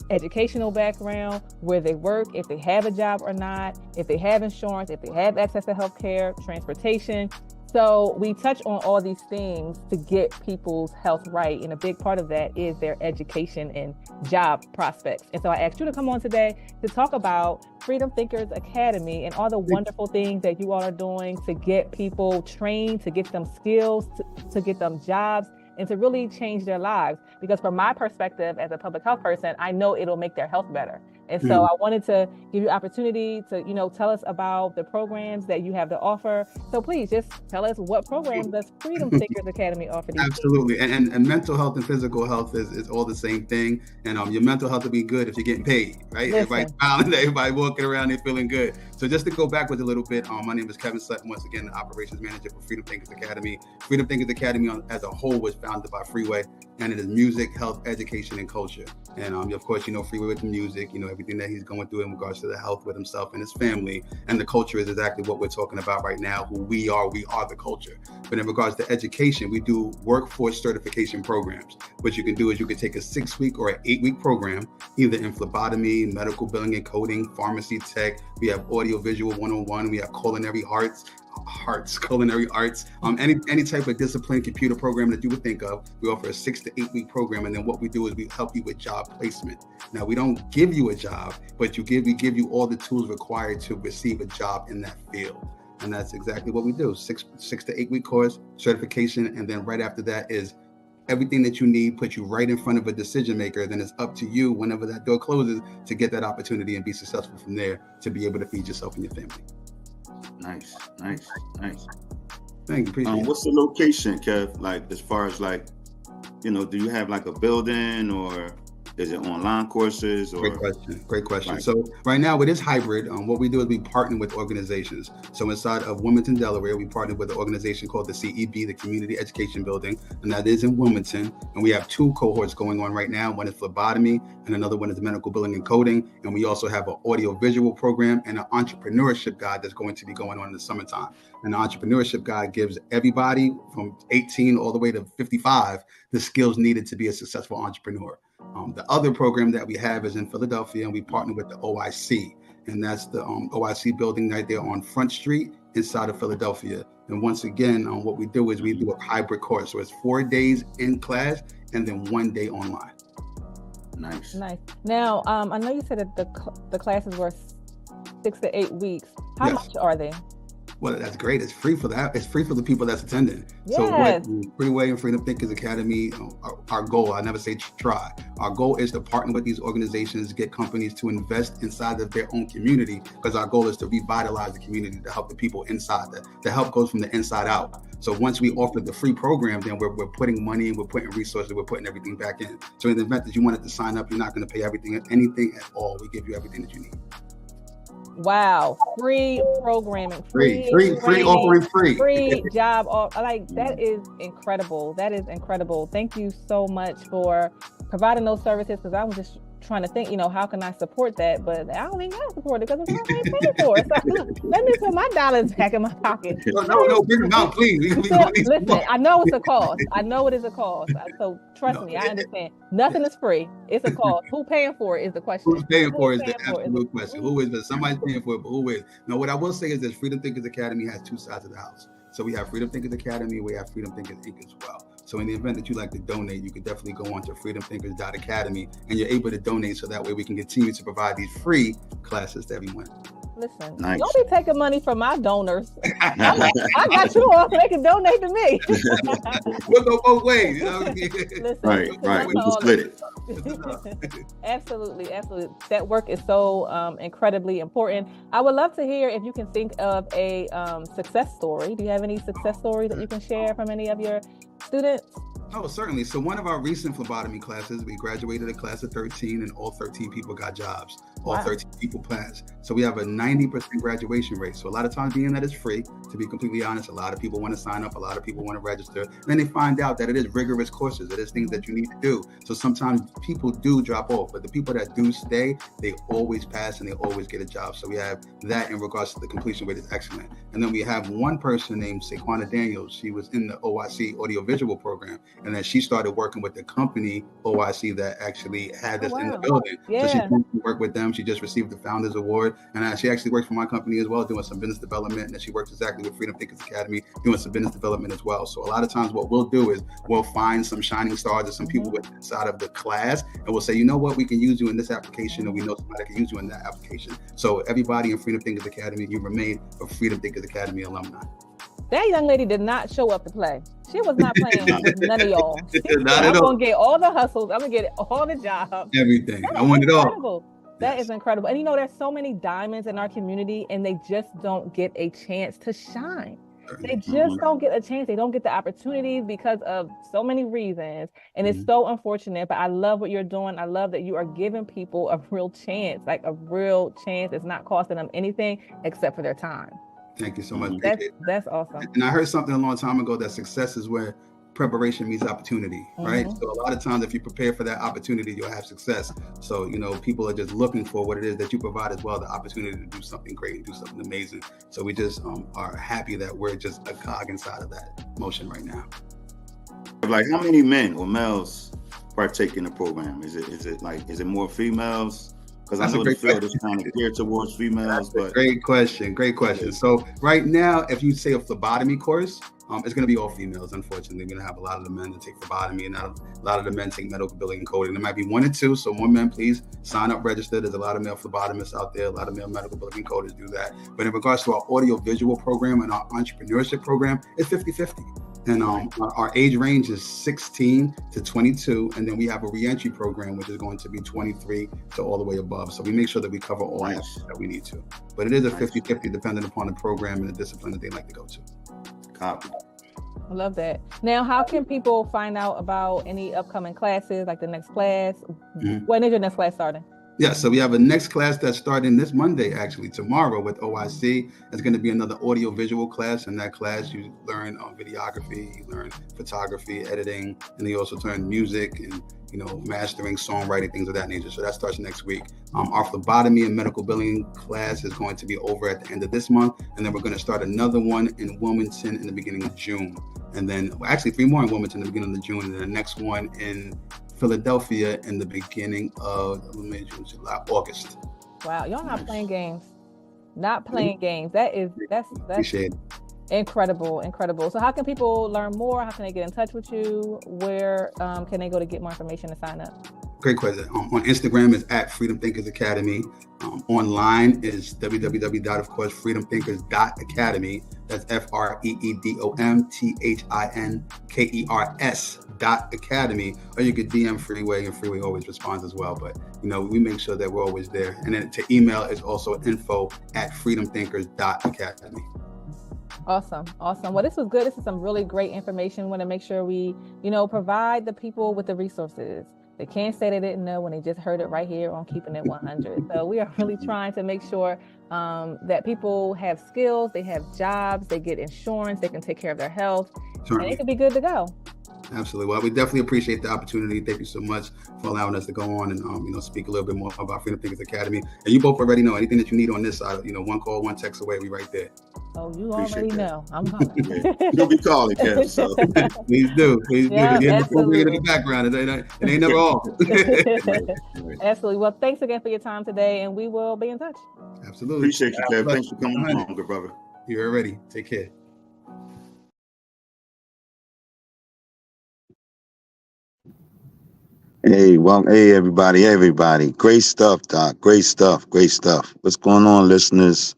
educational background, where they work, if they have a job or not, if they have insurance, if they have access to healthcare, transportation. So we touch on all these things to get people's health right. And a big part of that is their education and job prospects. And so I asked you to come on today to talk about Freedom Thinkers Academy and all the wonderful things that you all are doing to get people trained, to get them skills, to get them jobs, and to really change their lives. Because from my perspective as a public health person, I know it'll make their health better. And so I wanted to give you opportunity to, you know, tell us about the programs that you have to offer. So please just tell us, what programs does Freedom Thinkers Academy offer? Absolutely. And mental health and physical health is all the same thing. And your mental health will be good if you're getting paid, right? Everybody's smiling, everybody walking around, they're feeling good. So just to go backwards a little bit, my name is Kevin Sutton, once again, the operations manager for Freedom Thinkers Academy. Freedom Thinkers Academy as a whole was founded by Freeway, and it is music, health, education, and culture. And of course, you know, Freeway with the music, you know, everything that he's going through in regards to the health with himself and his family. And the culture is exactly what we're talking about right now, who we are the culture. But in regards to education, we do workforce certification programs. What you can do is you can take a 6-week or an 8-week program, either in phlebotomy, medical billing and coding, pharmacy tech. We have audio visual 101. We have culinary arts, any type of discipline, computer program that you would think of. We offer a 6 to 8 week program, and then what we do is we help you with job placement. Now, we don't give you a job, but we give you all the tools required to receive a job in that field. And that's exactly what we do. 6 to 8 week course, certification, and then right after that is everything that you need, put you right in front of a decision maker. Then it's up to you, whenever that door closes, to get that opportunity and be successful from there to be able to feed yourself and your family. Nice. Thank you. Appreciate it. What's the location, Kev? Like, as far as like, you know, do you have like a building or Is it online courses or? Great question. Right. So right now it is hybrid. What we do is we partner with organizations. So inside of Wilmington, Delaware, we partnered with an organization called the CEB, the Community Education Building, and that is in Wilmington. And we have 2 cohorts going on right now. One is phlebotomy and another one is medical billing and coding. And we also have an audio-visual program and an entrepreneurship guide that's going to be going on in the summertime. And the entrepreneurship guide gives everybody from 18 all the way to 55 the skills needed to be a successful entrepreneur. The other program that we have is in Philadelphia, and we partner with the OIC, and that's the OIC building right there on Front Street inside of Philadelphia. And once again, what we do is we do a hybrid course. So it's 4 days in class and then 1 day online. Nice. Now, I know you said that the classes were 6 to 8 weeks. How much are they? Well, that's great. It's free for that. It's free for the people that's attending. Yes. So with Freeway and Freedom Thinkers Academy, our goal, I never say try. Our goal is to partner with these organizations, get companies to invest inside of their own community, because our goal is to revitalize the community, to help the people inside. The help goes from the inside out. So once we offer the free program, then we're putting money, we're putting resources, we're putting everything back in. So in the event that you wanted to sign up, you're not going to pay anything at all. We give you everything that you need. Wow, free programming, free offering, free job. Like, that is incredible. That is incredible. Thank you so much for providing those services, because I was just trying to think, how can I support that? But I don't even got to support it because it's already paid for. So let me put my dollars back in my pocket. No, bring them out, please. Listen, I know it's a cost. I know it is a cost. So trust me, I understand. Nothing is free. It's a cost. Who paying for it is the question. Who's paying for it is the absolute question. Who is it? Somebody's paying for it, but who is? Now, what I will say is that Freedom Thinkers Academy has 2 sides of the house. So we have Freedom Thinkers Academy, we have Freedom Thinkers Inc. as well. So in the event that you'd like to donate, you could definitely go on to freedomthinkers.academy, and you're able to donate, so that way we can continue to provide these free classes to everyone. Listen, Don't be taking money from my donors. I got you all, they can donate to me. We'll go both ways. Listen, right. We can split it. Absolutely. That work is so incredibly important. I would love to hear if you can think of a success story. Do you have any success stories that you can share from any of your students? Oh, certainly. So one of our recent phlebotomy classes, we graduated a class of 13, and all 13 people got jobs. All 13 people passed. So we have a 90% graduation rate. So a lot of times, being that it's free, to be completely honest, a lot of people want to sign up, a lot of people want to register. And then they find out that it is rigorous courses, it is things that you need to do. So sometimes people do drop off, but the people that do stay, they always pass and they always get a job. So we have that in regards to the completion rate is excellent. And then we have one person named Saquana Daniels. She was in the OIC audiovisual program, and then she started working with the company OIC that actually had this in the building. So she worked with them. She just received the Founders Award, and she actually works for my company as well, doing some business development. And she works exactly with Freedom Thinkers Academy, doing some business development as well. So a lot of times what we'll do is we'll find some shining stars or some people inside of the class, and we'll say, you know what, we can use you in this application, and we know somebody can use you in that application. So everybody in Freedom Thinkers Academy, you remain a Freedom Thinkers Academy alumni. That young lady did not show up to play. She was not playing with none of y'all. I'm going to get all the hustles. I'm going to get all the jobs. Everything. I want it all. That is incredible. And there's so many diamonds in our community, and they just don't get a chance to shine. They just don't get a chance. They don't get the opportunities because of so many reasons. And it's so unfortunate, but I love what you're doing. I love that you are giving people a real chance, like a real chance. It's not costing them anything except for their time. Thank you so much. That's awesome. And I heard something a long time ago that success is where preparation meets opportunity, right? So a lot of times if you prepare for that opportunity, you'll have success. So, people are just looking for what it is that you provide as well, the opportunity to do something great and do something amazing. So we just are happy that we're just a cog inside of that motion right now. Like, how many men or males partake in the program? Is it more females? Because I know the field is kind of geared towards females. But great question. So right now, if you say a phlebotomy course, it's going to be all females. Unfortunately, we're going to have a lot of the men that take phlebotomy, and a lot of the men take medical billing and coding. There might be 1 or 2. So more men, please sign up, register. There's a lot of male phlebotomists out there. A lot of male medical billing and coders do that. But in regards to our audio-visual program and our entrepreneurship program, it's 50-50. And our age range is 16 to 22. And then we have a reentry program, which is going to be 23 to all the way above. So we make sure that we cover all aspects that we need to. But it is a 50-50 depending upon the program and the discipline that they like to go to. Copy. I love that. Now, how can people find out about any upcoming classes, like the next class? When is your next class starting? Yeah, so we have a next class that's starting this Monday, actually, tomorrow with OIC. It's going to be another audio-visual class. In that class, you learn videography, you learn photography, editing, and you also learn music and, mastering, songwriting, things of that nature. So that starts next week. Our phlebotomy and medical billing class is going to be over at the end of this month. And then we're going to start another one in Wilmington in the beginning of June. And then, actually, 3 more in Wilmington in the beginning of June. And then the next one in Philadelphia in the beginning of August. Wow, y'all not playing games. Not playing games. That's Appreciate it. Incredible. So how can people learn more? How can they get in touch with you? Where can they go to get more information and sign up? Great question. On Instagram is at Freedom Thinkers Academy. Online is www.freedomthinkers.academy. That's FREEDOMTHINKERS.academy. Or you could DM Freeway, and Freeway always responds as well. But we make sure that we're always there. And then to email is also info@freedomthinkers.academy. Awesome. Well, this was good. This is some really great information. We want to make sure we, provide the people with the resources. They can't say they didn't know when they just heard it right here on Keeping It 100. So we are really trying to make sure that people have skills, they have jobs, they get insurance, they can take care of their health, and they can be good to go. Absolutely. Well, we definitely appreciate the opportunity. Thank you so much for allowing us to go on and speak a little bit more about Freedom Thinkers Academy. And you both already know anything that you need on this side. One call, one text away. We right there. Oh, you already know. I'm coming. You'll be calling, Kev. So please do. Yeah, absolutely. In the background. It ain't never off. Absolutely. Well, thanks again for your time today, and we will be in touch. Absolutely. Appreciate you, Kev. Thanks for coming on, good brother. You're ready. Take care. Hey, everybody. Great stuff, Doc. Great stuff. What's going on, listeners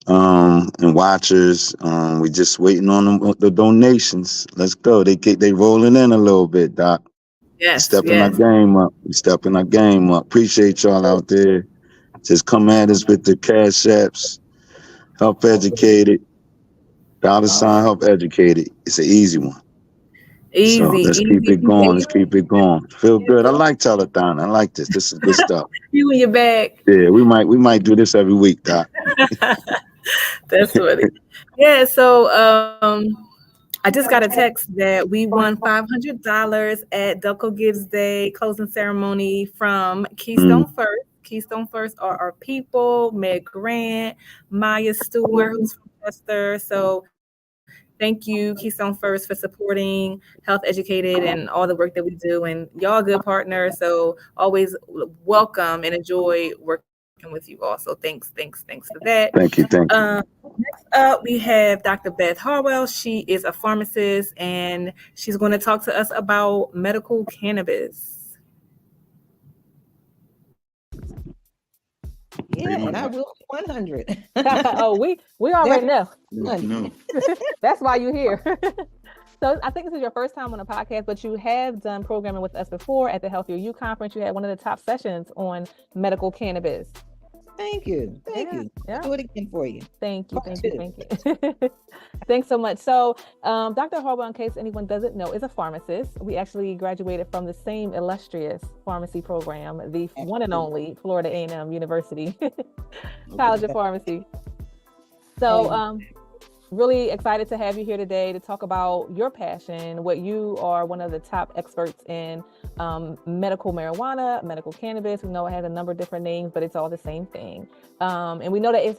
and watchers? We just waiting on the donations. Let's go. They rolling in a little bit, Doc. Yes. Stepping our game up. Appreciate y'all out there. Just come at us with the cash apps. HealthEducated. $ HealthEducated. It's an easy one. So let's keep it going. Feel good. I like telethon. I like this. This is good stuff. You in your bag. Yeah, we might do this every week, Doc. That's funny. Yeah, so I just got a text that we won $500 at Delco Gives Day closing ceremony from Keystone First. Keystone First are our people, Meg Grant, Maya Stewart, who's from Chester. So thank you, Keystone First, for supporting HealthEducated and all the work that we do. And y'all good partners, so always welcome and enjoy working with you all. So thanks for that. Thank you. Next up, we have Dr. Beth Harwell. She is a pharmacist, and she's going to talk to us about medical cannabis. Yeah, and I will 100. Oh, we already know. No. That's why you're here. So I think this is your first time on a podcast, but you have done programming with us before at the Healthier You conference. You had one of the top sessions on medical cannabis. Thank you. Yeah. I'll do it again for you. Thank you. Thanks so much. So Dr. Harwell, in case anyone doesn't know, is a pharmacist. We actually graduated from the same illustrious pharmacy program, the one and only Florida A&M University College of Pharmacy. So really excited to have you here today to talk about your passion, what you are one of the top experts in medical marijuana, medical cannabis. We know it has a number of different names, but it's all the same thing. And we know that it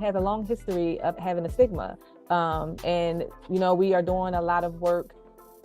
has a long history of having a stigma. And, we are doing a lot of work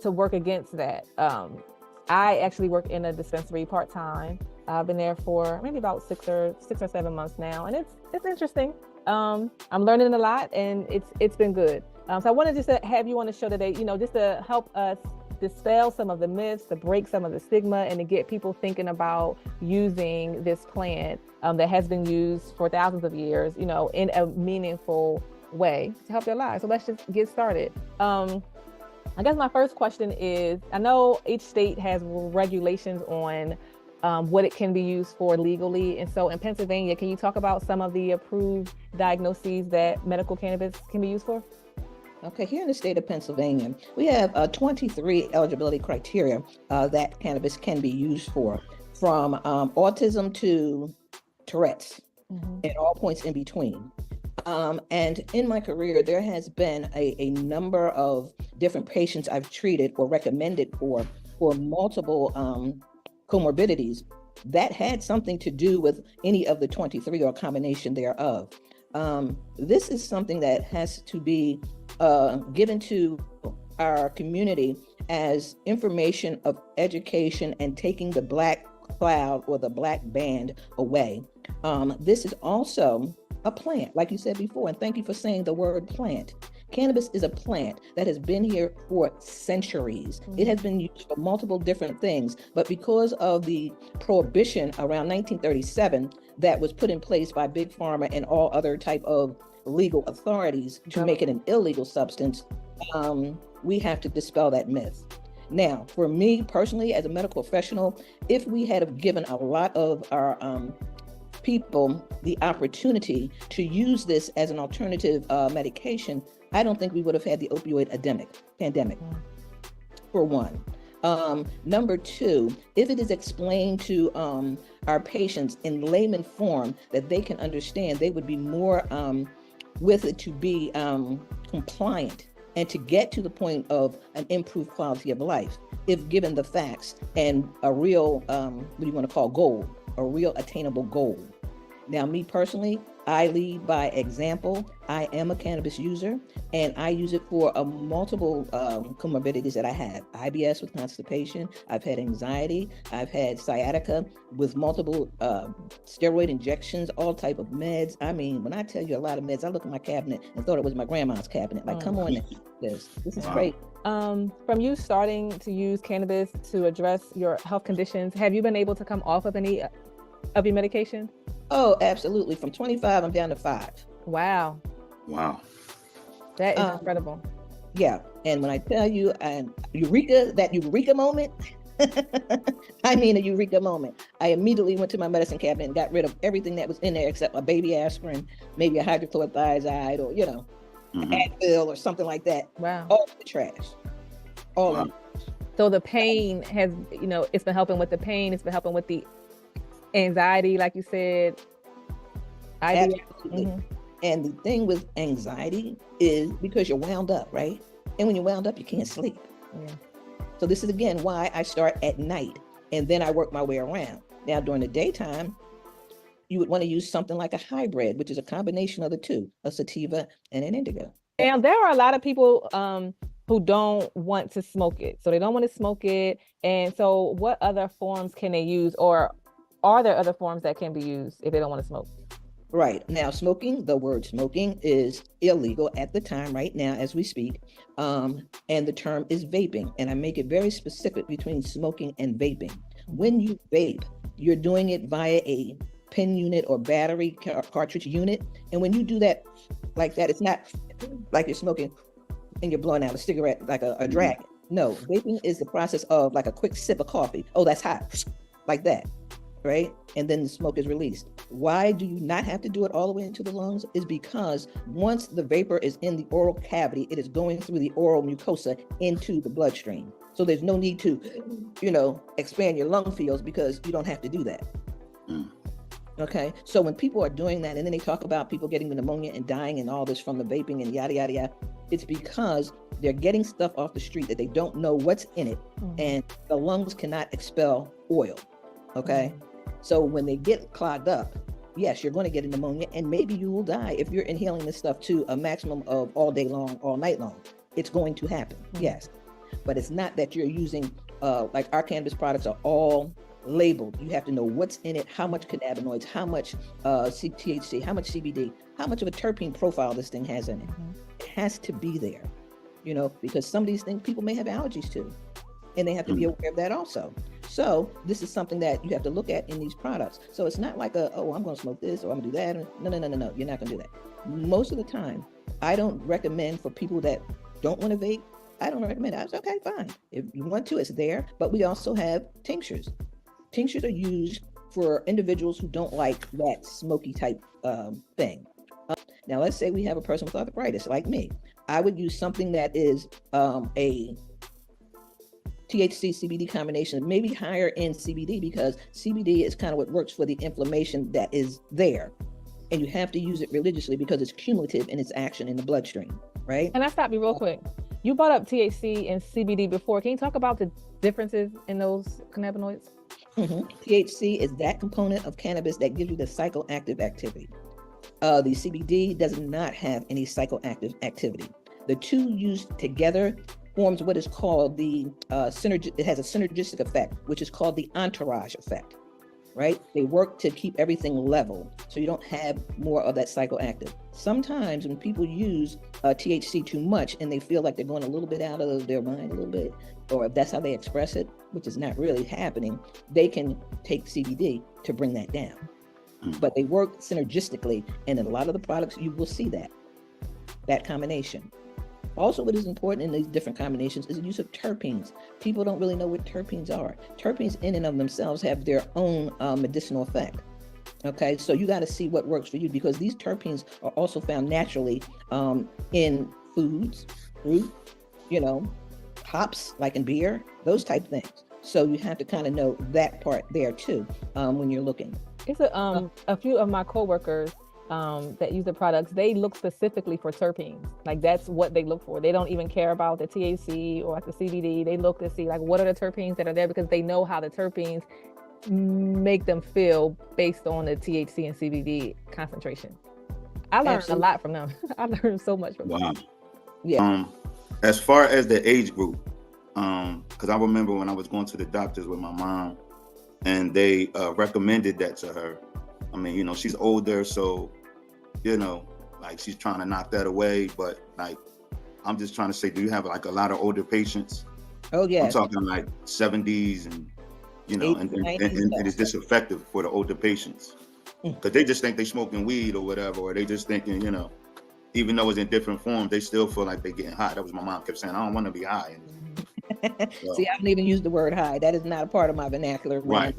to work against that. I actually work in a dispensary part-time. I've been there for maybe about 6 or 7 months now. And it's interesting. I'm learning a lot, and it's been good. So I wanted just to have you on the show today, just to help us dispel some of the myths, to break some of the stigma, and to get people thinking about using this plant that has been used for thousands of years, in a meaningful way to help their lives. So let's just get started. I guess my first question is, I know each state has regulations on what it can be used for legally. And so in Pennsylvania, can you talk about some of the approved diagnoses that medical cannabis can be used for? Okay, here in the state of Pennsylvania, we have 23 eligibility criteria that cannabis can be used for, from autism to Tourette's, and all points in between. And in my career, there has been a number of different patients I've treated or recommended for multiple comorbidities that had something to do with any of the 23 or a combination thereof. This is something that has to be given to our community as information of education and taking the black cloud or the black band away. This is also a plant, like you said before, and thank you for saying the word plant. Cannabis is a plant that has been here for centuries. It has been used for multiple different things, but because of the prohibition around 1937 that was put in place by Big Pharma and all other type of legal authorities to make it an illegal substance, we have to dispel that myth. Now, for me personally, as a medical professional, if we had have given a lot of our people the opportunity to use this as an alternative medication, I don't think we would have had the opioid pandemic, for one. Number two, if it is explained to our patients in layman form that they can understand, they would be more with it to be compliant and to get to the point of an improved quality of life, if given the facts and a real, what do you want to call goal, a real attainable goal. Now, me personally, I lead by example. I am a cannabis user, and I use it for multiple comorbidities that I have. IBS with constipation, I've had anxiety, I've had sciatica with multiple steroid injections, all type of meds. I mean, when I tell you a lot of meds, I look at my cabinet and thought it was my grandma's cabinet. Like, come on, this is great. From you starting to use cannabis to address your health conditions, have you been able to come off of any of your medication? Oh, absolutely. From 25, I'm down to 5. Wow. That is incredible. Yeah. And when I tell you, that eureka moment, I mean a eureka moment. I immediately went to my medicine cabinet and got rid of everything that was in there except a baby aspirin, maybe a hydrochlorothiazide, or, Advil or something like that. Wow. All in the trash. All in. So the pain has, it's been helping with the pain. It's been helping with the anxiety, like you said. Absolutely. And the thing with anxiety is because you're wound up, right? And when you're wound up, you can't sleep. Yeah. So this is again why I start at night and then I work my way around. Now during the daytime, you would want to use something like a hybrid, which is a combination of the two, a sativa and an indica. And there are a lot of people who don't want to smoke it. So they don't want to smoke it. And so what other forms can they use, or are there other forms that can be used if they don't want to smoke? Right. Now, the word smoking is illegal at the time right now as we speak. And the term is vaping. And I make it very specific between smoking and vaping. When you vape, you're doing it via a pen unit or battery cartridge unit. And when you do that like that, it's not like you're smoking and you're blowing out a cigarette like a dragon. No, vaping is the process of like a quick sip of coffee. Oh, that's hot. Like that. Right? And then the smoke is released. Why do you not have to do it all the way into the lungs? Is because once the vapor is in the oral cavity, it is going through the oral mucosa into the bloodstream. So there's no need to, expand your lung fields because you don't have to do that. Okay. So when people are doing that, and then they talk about people getting the pneumonia and dying and all this from the vaping and yada, yada, yada, it's because they're getting stuff off the street that they don't know what's in it. And the lungs cannot expel oil. Okay. So when they get clogged up, yes, you're going to get a pneumonia and maybe you will die if you're inhaling this stuff to a maximum of all day long, all night long. It's going to happen. Yes. But it's not that you're using, like our cannabis products are all labeled. You have to know what's in it, how much cannabinoids, how much THC, how much CBD, how much of a terpene profile this thing has in it. It has to be there, because some of these things people may have allergies to, and they have to be aware of that also. So this is something that you have to look at in these products. So it's not like I'm going to smoke this or I'm going to do that. No, you're not going to do that. Most of the time, I don't recommend for people that don't want to vape. I don't recommend it. I was okay, fine. If you want to, it's there. But we also have tinctures. Tinctures are used for individuals who don't like that smoky type thing. Now, let's say we have a person with arthritis like me. I would use something that is a THC CBD combination, maybe higher in CBD, because CBD is kind of what works for the inflammation that is there. And you have to use it religiously because it's cumulative in its action in the bloodstream, right? And I stop you real quick. You brought up THC and CBD before. Can you talk about the differences in those cannabinoids? THC is that component of cannabis that gives you the psychoactive activity. The CBD does not have any psychoactive activity. The two used together forms what is called the it has a synergistic effect, which is called the entourage effect, right? They work to keep everything level, so you don't have more of that psychoactive. Sometimes when people use THC too much and they feel like they're going a little bit out of their mind a little bit, or if that's how they express it, which is not really happening, they can take CBD to bring that down. But they work synergistically, and in a lot of the products you will see that combination. Also, what is important in these different combinations is the use of terpenes. People don't really know what terpenes are. Terpenes in and of themselves have their own medicinal effect. Okay, so you got to see what works for you, because these terpenes are also found naturally in foods, fruit, hops, like in beer, those type things. So you have to kind of know that part there too when you're looking. It's a few of my coworkers that use the products, they look specifically for terpenes. Like that's what they look for. They don't even care about the THC or like the CBD. They look to see like what are the terpenes that are there, because they know how the terpenes make them feel based on the THC and CBD concentration. I learned a lot from them. I learned so much from them. Yeah. As far as the age group, because I remember when I was going to the doctors with my mom, and they recommended that to her. I mean, she's older, so, like she's trying to knock that away. But like, I'm just trying to say, do you have like a lot of older patients? Oh, yeah. I'm talking like 70s and, and is this effective for the older patients? Because they just think they smoking weed or whatever, or they just thinking, even though it's in different forms, they still feel like they're getting high. That was my mom kept saying, I don't want to be high. See, I haven't even used the word high. That is not a part of my vernacular. Right.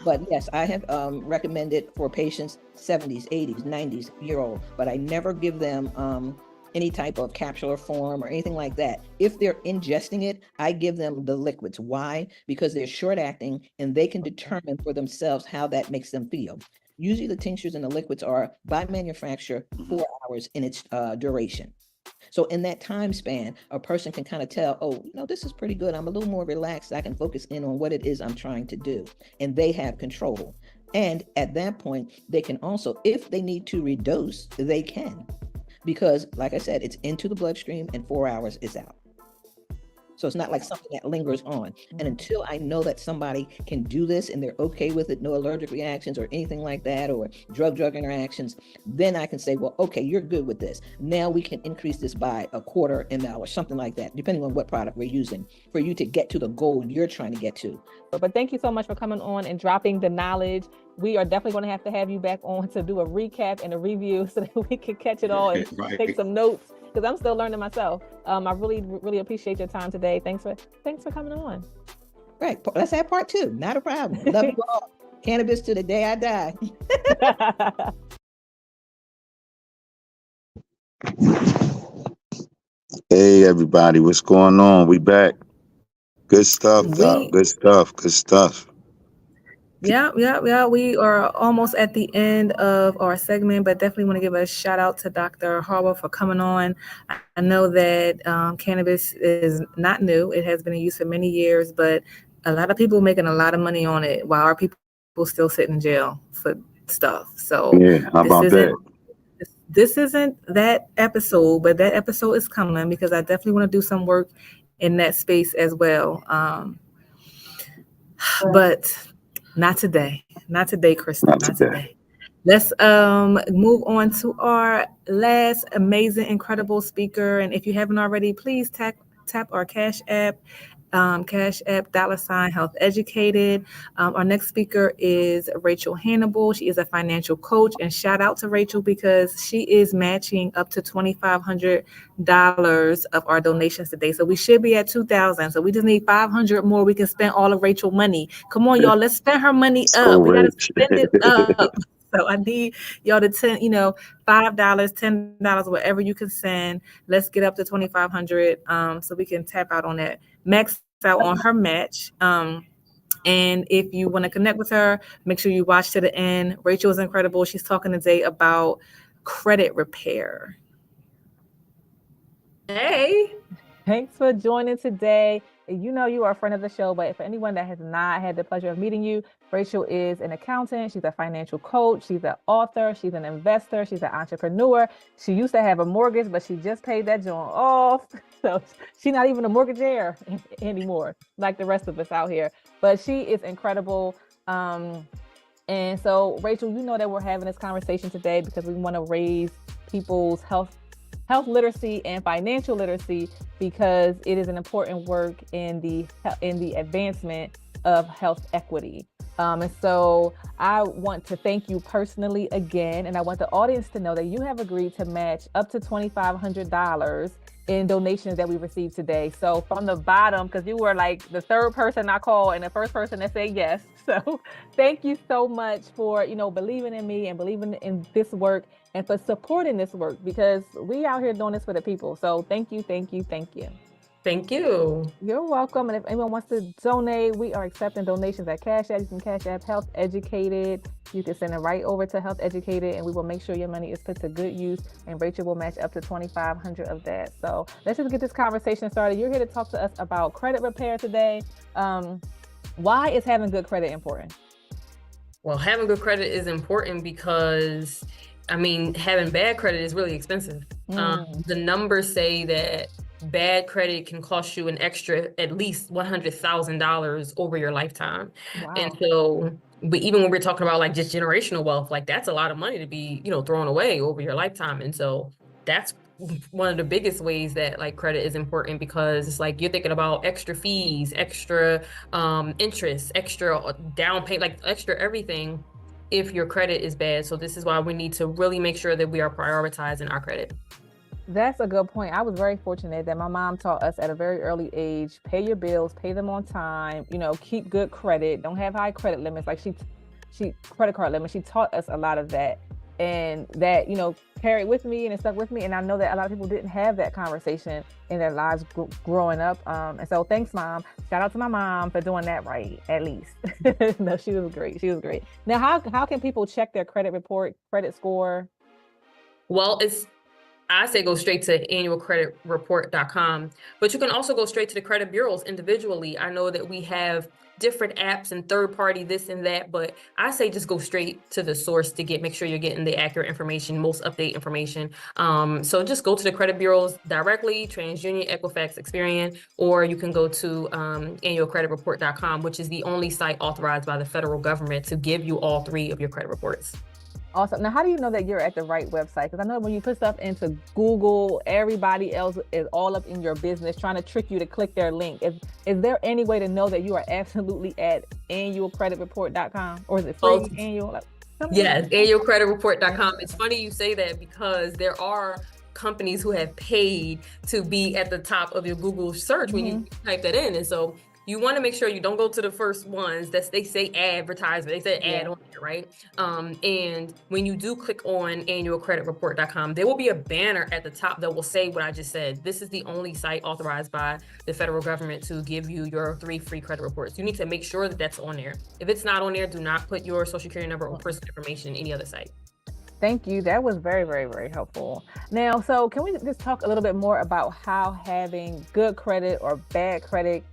But yes, I have recommended for patients 70s, 80s, 90s year old, but I never give them any type of capsular form or anything like that. If they're ingesting it, I give them the liquids. Why? Because they're short acting and they can determine for themselves how that makes them feel. Usually the tinctures and the liquids are by manufacturer 4 hours in its duration. So in that time span, a person can kind of tell, oh, this is pretty good. I'm a little more relaxed. I can focus in on what it is I'm trying to do. And they have control. And at that point, they can also, if they need to redose, they can. Because like I said, it's into the bloodstream and 4 hours is out. So it's not like something that lingers on. And until I know that somebody can do this and they're okay with it, no allergic reactions or anything like that, or drug interactions, then I can say, well, okay, you're good with this. Now we can increase this by a 1/4 ml or something like that, depending on what product we're using, for you to get to the goal you're trying to get to. But thank you so much for coming on and dropping the knowledge. We are definitely going to have you back on to do a recap and a review so that we can catch it all and take some notes, because I'm still learning myself. I really, really appreciate your time today. Thanks for coming on. Right. Let's have part 2. Not a problem. Love you all. Cannabis to the day I die. Hey, everybody. What's going on? We back. Good stuff, Doc. Good stuff. Yeah. We are almost at the end of our segment, but definitely want to give a shout out to Dr. Harwell for coming on. I know that cannabis is not new. It has been in use for many years, but a lot of people making a lot of money on it while our people still sit in jail for stuff. So yeah, how about that? This isn't that episode, but that episode is coming because I definitely want to do some work in that space as well. But not today, Kristin. Not today. Let's move on to our last amazing, incredible speaker. And if you haven't already, please tap our Cash App, $HealthEducated. Our next speaker is Rachael Hanible. She is a financial coach, and shout out to Rachael because she is matching up to $2,500 of our donations today. So we should be at $2,000. So we just need $500 more. We can spend all of Rachael money. Come on, y'all. Let's spend her money up. We got to spend it up. So I need y'all to $5, $10, whatever you can send. Let's get up to 2,500 so we can tap out on that. Max out on her match. And if you want to connect with her, make sure you watch to the end. Rachel is incredible. She's talking today about credit repair. Hey. Thanks for joining today. You know you are a friend of the show, but for anyone that has not had the pleasure of meeting you, Rachael is an accountant. She's a financial coach. She's an author. She's an investor. She's an entrepreneur. She used to have a mortgage, but she just paid that joint off. So she's not even a mortgagor anymore, like the rest of us out here. But she is incredible. And so, Rachael, you know that we're having this conversation today because we want to raise people's health literacy and financial literacy, because it is an important work in the advancement of health equity. And so I want to thank you personally again, and I want the audience to know that you have agreed to match up to $2,500 in donations that we received today. So from the bottom, because you were like the third person I called and the first person that said yes. So thank you so much for, believing in me and believing in this work and for supporting this work, because we out here doing this for the people. So thank you, thank you, thank you. Thank you. You're welcome. And if anyone wants to donate, we are accepting donations at Cash App. You can Cash App HealthEducated. You can send it right over to HealthEducated, and we will make sure your money is put to good use. And Rachael will match up to $2,500 of that. So let's just get this conversation started. You're here to talk to us about credit repair today. Why is having good credit important? Well, having good credit is important because, having bad credit is really expensive. The numbers say that bad credit can cost you an extra at least $100,000 over your lifetime. Wow. And so, but even when we're talking about like just generational wealth, like that's a lot of money to be, thrown away over your lifetime. And so that's one of the biggest ways that like credit is important, because it's like you're thinking about extra fees, extra interest, extra down payment, like extra everything if your credit is bad. So this is why we need to really make sure that we are prioritizing our credit. That's a good point. I was very fortunate that my mom taught us at a very early age, pay your bills, pay them on time, keep good credit, don't have high credit limits. Like she credit card limits. She taught us a lot of that, and that, carried with me and it stuck with me. And I know that a lot of people didn't have that conversation in their lives growing up. And so thanks, Mom. Shout out to my mom for doing that right, at least. No, she was great. She was great. Now, how can people check their credit report, credit score? Well, I say go straight to annualcreditreport.com, but you can also go straight to the credit bureaus individually. I know that we have different apps and third party this and that, but I say just go straight to the source to make sure you're getting the accurate information, most update information. So just go to the credit bureaus directly, TransUnion, Equifax, Experian, or you can go to annualcreditreport.com, which is the only site authorized by the federal government to give you all three of your credit reports. Awesome. Now, how do you know that you're at the right website? Because I know when you put stuff into Google, everybody else is all up in your business trying to trick you to click their link. Is there any way to know that you are absolutely at annualcreditreport.com, or is it free annual? Yes, annualcreditreport.com. It's funny you say that, because there are companies who have paid to be at the top of your Google search when you type that in. And so you want to make sure you don't go to the first ones that they say advertisement, they say ad on there, right? And when you do click on annualcreditreport.com, there will be a banner at the top that will say what I just said. This is the only site authorized by the federal government to give you your 3 free credit reports. You need to make sure that that's on there. If it's not on there, do not put your social security number or personal information in any other site. Thank you. That was very, very, very helpful. Now, so can we just talk a little bit more about how having good credit or bad credit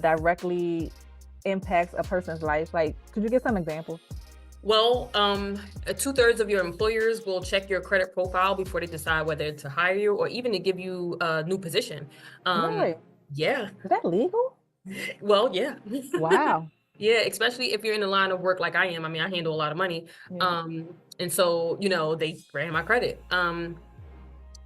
directly impacts a person's life? Like, could you give some examples? Well, 2/3 of your employers will check your credit profile before they decide whether to hire you or even to give you a new position. Really? Yeah. Is that legal? Well, yeah. Wow. Yeah, especially if you're in the line of work like I am. I handle a lot of money. Yeah. And so, they ran my credit.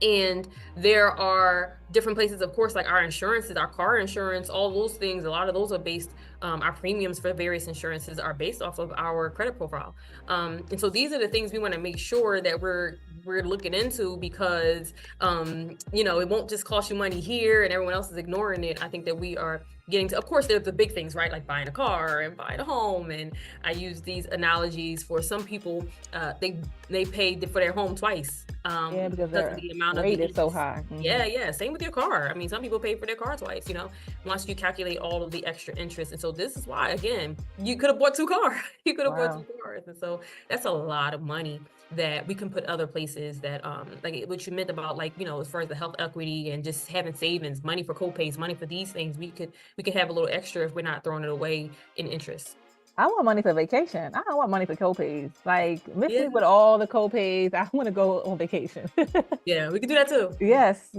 And there are different places, of course, like our insurances, our car insurance, all those things. A lot of those are based, our premiums for various insurances are based off of our credit profile. And so these are the things we want to make sure that we're looking into, because, it won't just cost you money here and everyone else is ignoring it. I think that we are getting to, of course, there's the big things, right? Like buying a car and buying a home. And I use these analogies for some people, they pay for their home twice. Because of the amount of rate is so high. Yeah. Same with your car. I mean, some people pay for their car twice, once you calculate all of the extra interest. And so this is why, again, you could have bought 2 cars. You could have bought 2 cars. And so that's a lot of money that we can put other places that, like what you meant about, like, as far as the health equity and just having savings, money for co-pays, money for these things, we could have a little extra if we're not throwing it away in interest. I want money for vacation. I don't want money for co-pays. Like, miss me with all the co-pays. I want to go on vacation. Yeah, we can do that too. Yes.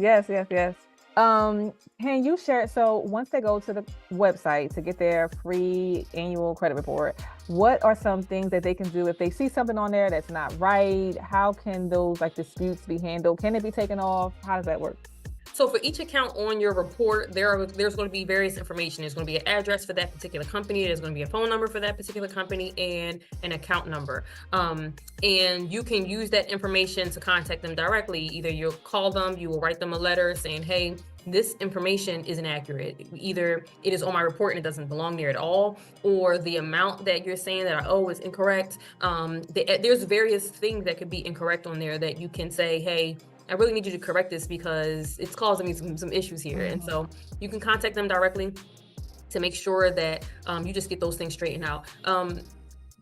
Can you share? So once they go to the website to get their free annual credit report, what are some things that they can do if they see something on there that's not right? How can those disputes be handled? Can it be taken off? How does that work? So for each account on your report, there's going to be various information. There's going to be an address for that particular company. There's going to be a phone number for that particular company and an account number. And you can use that information to contact them directly. Either you'll call them, you will write them a letter saying, hey, this information isn't accurate. Either it is on my report and it doesn't belong there at all, or the amount that you're saying that I owe is incorrect. There's various things that could be incorrect on there that you can say, hey, I really need you to correct this because it's causing me some issues here. And so you can contact them directly to make sure that you just get those things straightened out.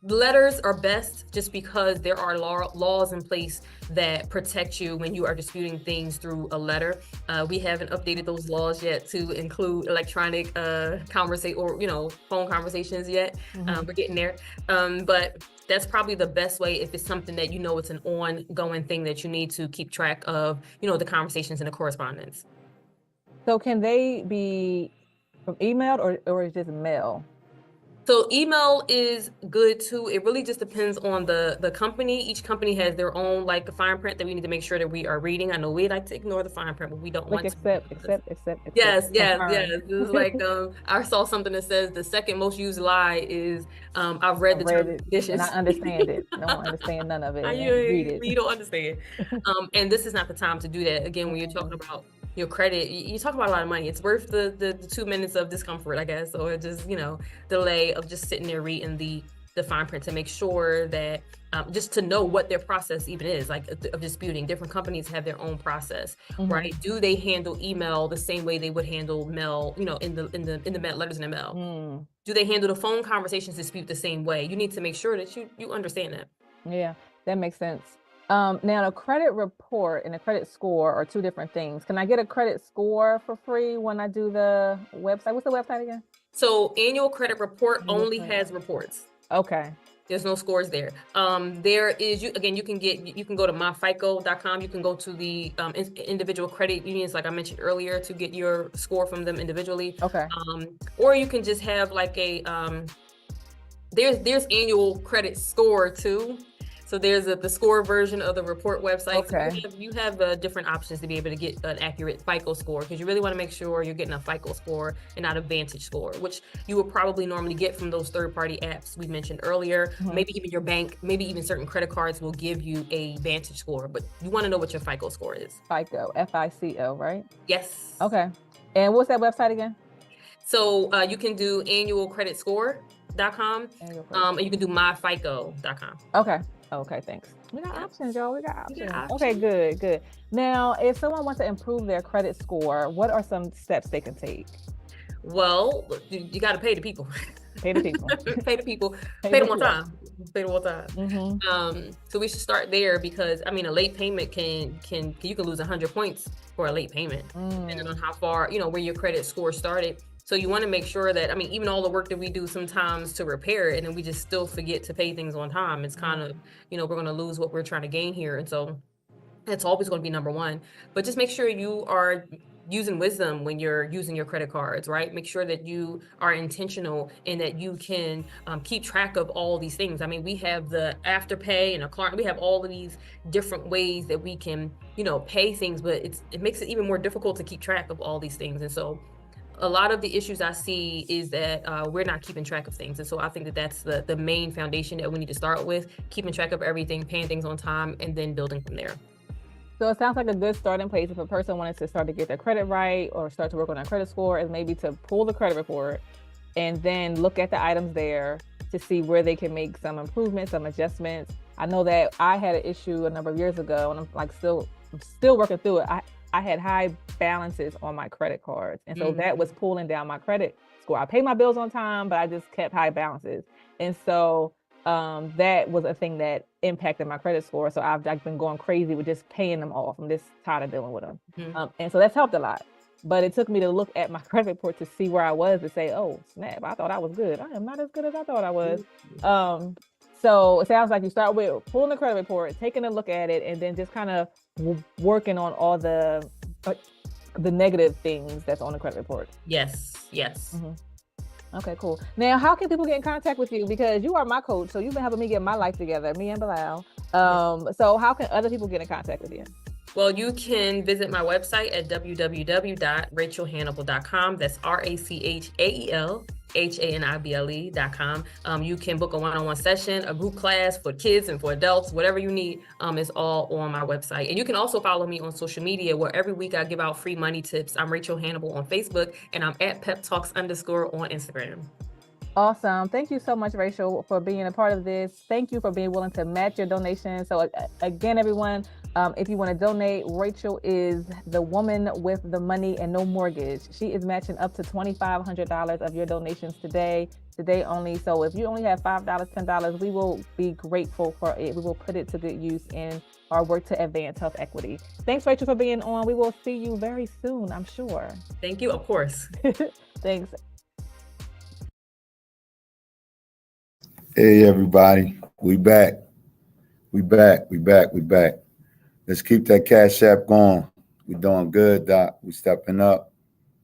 Letters are best just because there are laws in place that protect you when you are disputing things through a letter. We haven't updated those laws yet to include electronic conversation or phone conversations yet. We're getting there, but that's probably the best way if it's something that it's an ongoing thing that you need to keep track of, the conversations and the correspondence. So can they be from email or is just mail? So email is good too. It really just depends on the company. Each company has their own fine print that we need to make sure that we are reading. I know we like to ignore the fine print, but we don't want to. Accept. Yes. This is I saw something that says the second most used lie is I've read the terms and conditions. And I understand it. I don't understand none of it. You don't understand. And this is not the time to do that. Again, when you're talking about your credit, you talk about a lot of money. It's worth the 2 minutes of discomfort, I guess, or just delay of just sitting there reading the fine print to make sure that just to know what their process even is, of disputing. Different companies have their own process, right? Do they handle email the same way they would handle mail, in the mail, letters in the mail? Do they handle the phone conversations dispute the same way? You need to make sure that you understand that. Yeah, that makes sense. Now, a credit report and a credit score are 2 different things. Can I get a credit score for free when I do the website? What's the website again? So annual credit report only has reports. Okay. There's no scores there. There is, you can go to myfico.com. You can go to the individual credit unions, like I mentioned earlier, to get your score from them individually. Okay. Or you can just have there's annual credit score too. So there's the score version of the report website. Okay. So you have different options to be able to get an accurate FICO score, because you really want to make sure you're getting a FICO score and not a Vantage score, which you would probably normally get from those third-party apps we mentioned earlier. Maybe even your bank, maybe even certain credit cards will give you a Vantage score, but you want to know what your FICO score is. FICO, FICO, right? Yes. Okay. And what's that website again? So you can do annualcreditscore.com, and you can do myfico.com. Okay, thanks. We got options, y'all. We got options. Okay, good. Now, if someone wants to improve their credit score, what are some steps they can take? Well, you got to pay the people. Pay the people. Pay the people. Pay them on time. Pay them on time. So we should start there, because a late payment you can lose 100 points for a late payment, depending on how far where your credit score started. So you want to make sure that, even all the work that we do sometimes to repair it, and then we just still forget to pay things on time. It's kind of, we're going to lose what we're trying to gain here. And so that's always going to be number one. But just make sure you are using wisdom when you're using your credit cards, right? Make sure that you are intentional and that you can keep track of all these things. We have the Afterpay and a client. We have all of these different ways that we can, pay things, but it makes it even more difficult to keep track of all these things. And so a lot of the issues I see is that we're not keeping track of things. And so I think that that's the main foundation that we need to start with, keeping track of everything, paying things on time, and then building from there. So it sounds like a good starting place if a person wanted to start to get their credit right or start to work on their credit score is maybe to pull the credit report and then look at the items there to see where they can make some improvements, some adjustments. I know that I had an issue a number of years ago, and I'm still working through it. I had high balances on my credit cards, and so that was pulling down my credit score. I paid my bills on time, but I just kept high balances, and so that was a thing that impacted my credit score. So I've been going crazy with just paying them off. I'm just tired of dealing with them, and so that's helped a lot. But it took me to look at my credit report to see where I was to say, oh, snap, I thought I was good. I am not as good as I thought I was. So it sounds like you start with pulling the credit report, taking a look at it, and then just kind of working on all the negative things that's on the credit report. Yes. Okay, cool. Now, how can people get in contact with you? Because you are my coach, so you've been helping me get my life together, me and Bilal. So how can other people get in contact with you? Well, you can visit my website at www.rachelhanible.com. That's RACHAELHANIBLE.com. You can book a one-on-one session, a group class for kids and for adults, whatever you need is all on my website. And you can also follow me on social media, where every week I give out free money tips. I'm Rachael Hanible on Facebook, and I'm at PepTalks_ on Instagram. Awesome. Thank you so much, Rachael, for being a part of this. Thank you for being willing to match your donation. So again, everyone, if you want to donate, Rachael is the woman with the money and no mortgage. She is matching up to $2,500 of your donations today only. So if you only have $5, $10, we will be grateful for it. We will put it to good use in our work to advance health equity. Thanks, Rachael, for being on. We will see you very soon, I'm sure. Thank you. Of course. Thanks. Hey, everybody. We back. Let's keep that Cash App going. We're doing good, Doc. We stepping up.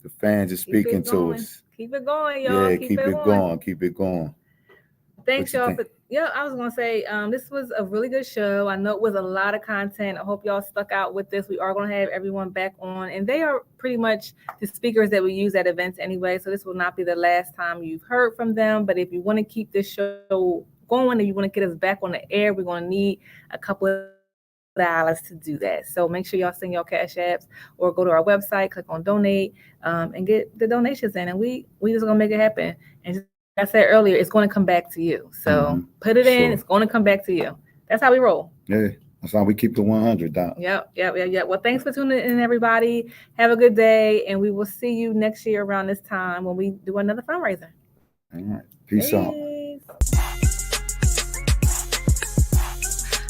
The fans are speaking to us. Keep it going, y'all. Yeah, keep it going. Keep it going. Thanks, y'all. I was going to say, this was a really good show. I know it was a lot of content. I hope y'all stuck out with this. We are going to have everyone back on, and they are pretty much the speakers that we use at events anyway. So this will not be the last time you've heard from them. But if you want to keep this show going and you want to get us back on the air, we're going to need a couple of dollars to do that. So make sure y'all send your Cash Apps or go to our website, click on donate, and get the donations in, and we just going to make it happen. And just like I said earlier, it's going to come back to you. So put it in, it's going to come back to you. That's how we roll. Yeah, that's how we keep the 100 down. Yep. Well, thanks for tuning in, everybody. Have a good day, and we will see you next year around this time when we do another fundraiser. All right. Peace out.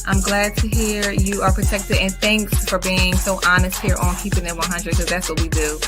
I'm glad to hear you are protected, and thanks for being so honest here on Keeping It 100, because that's what we do.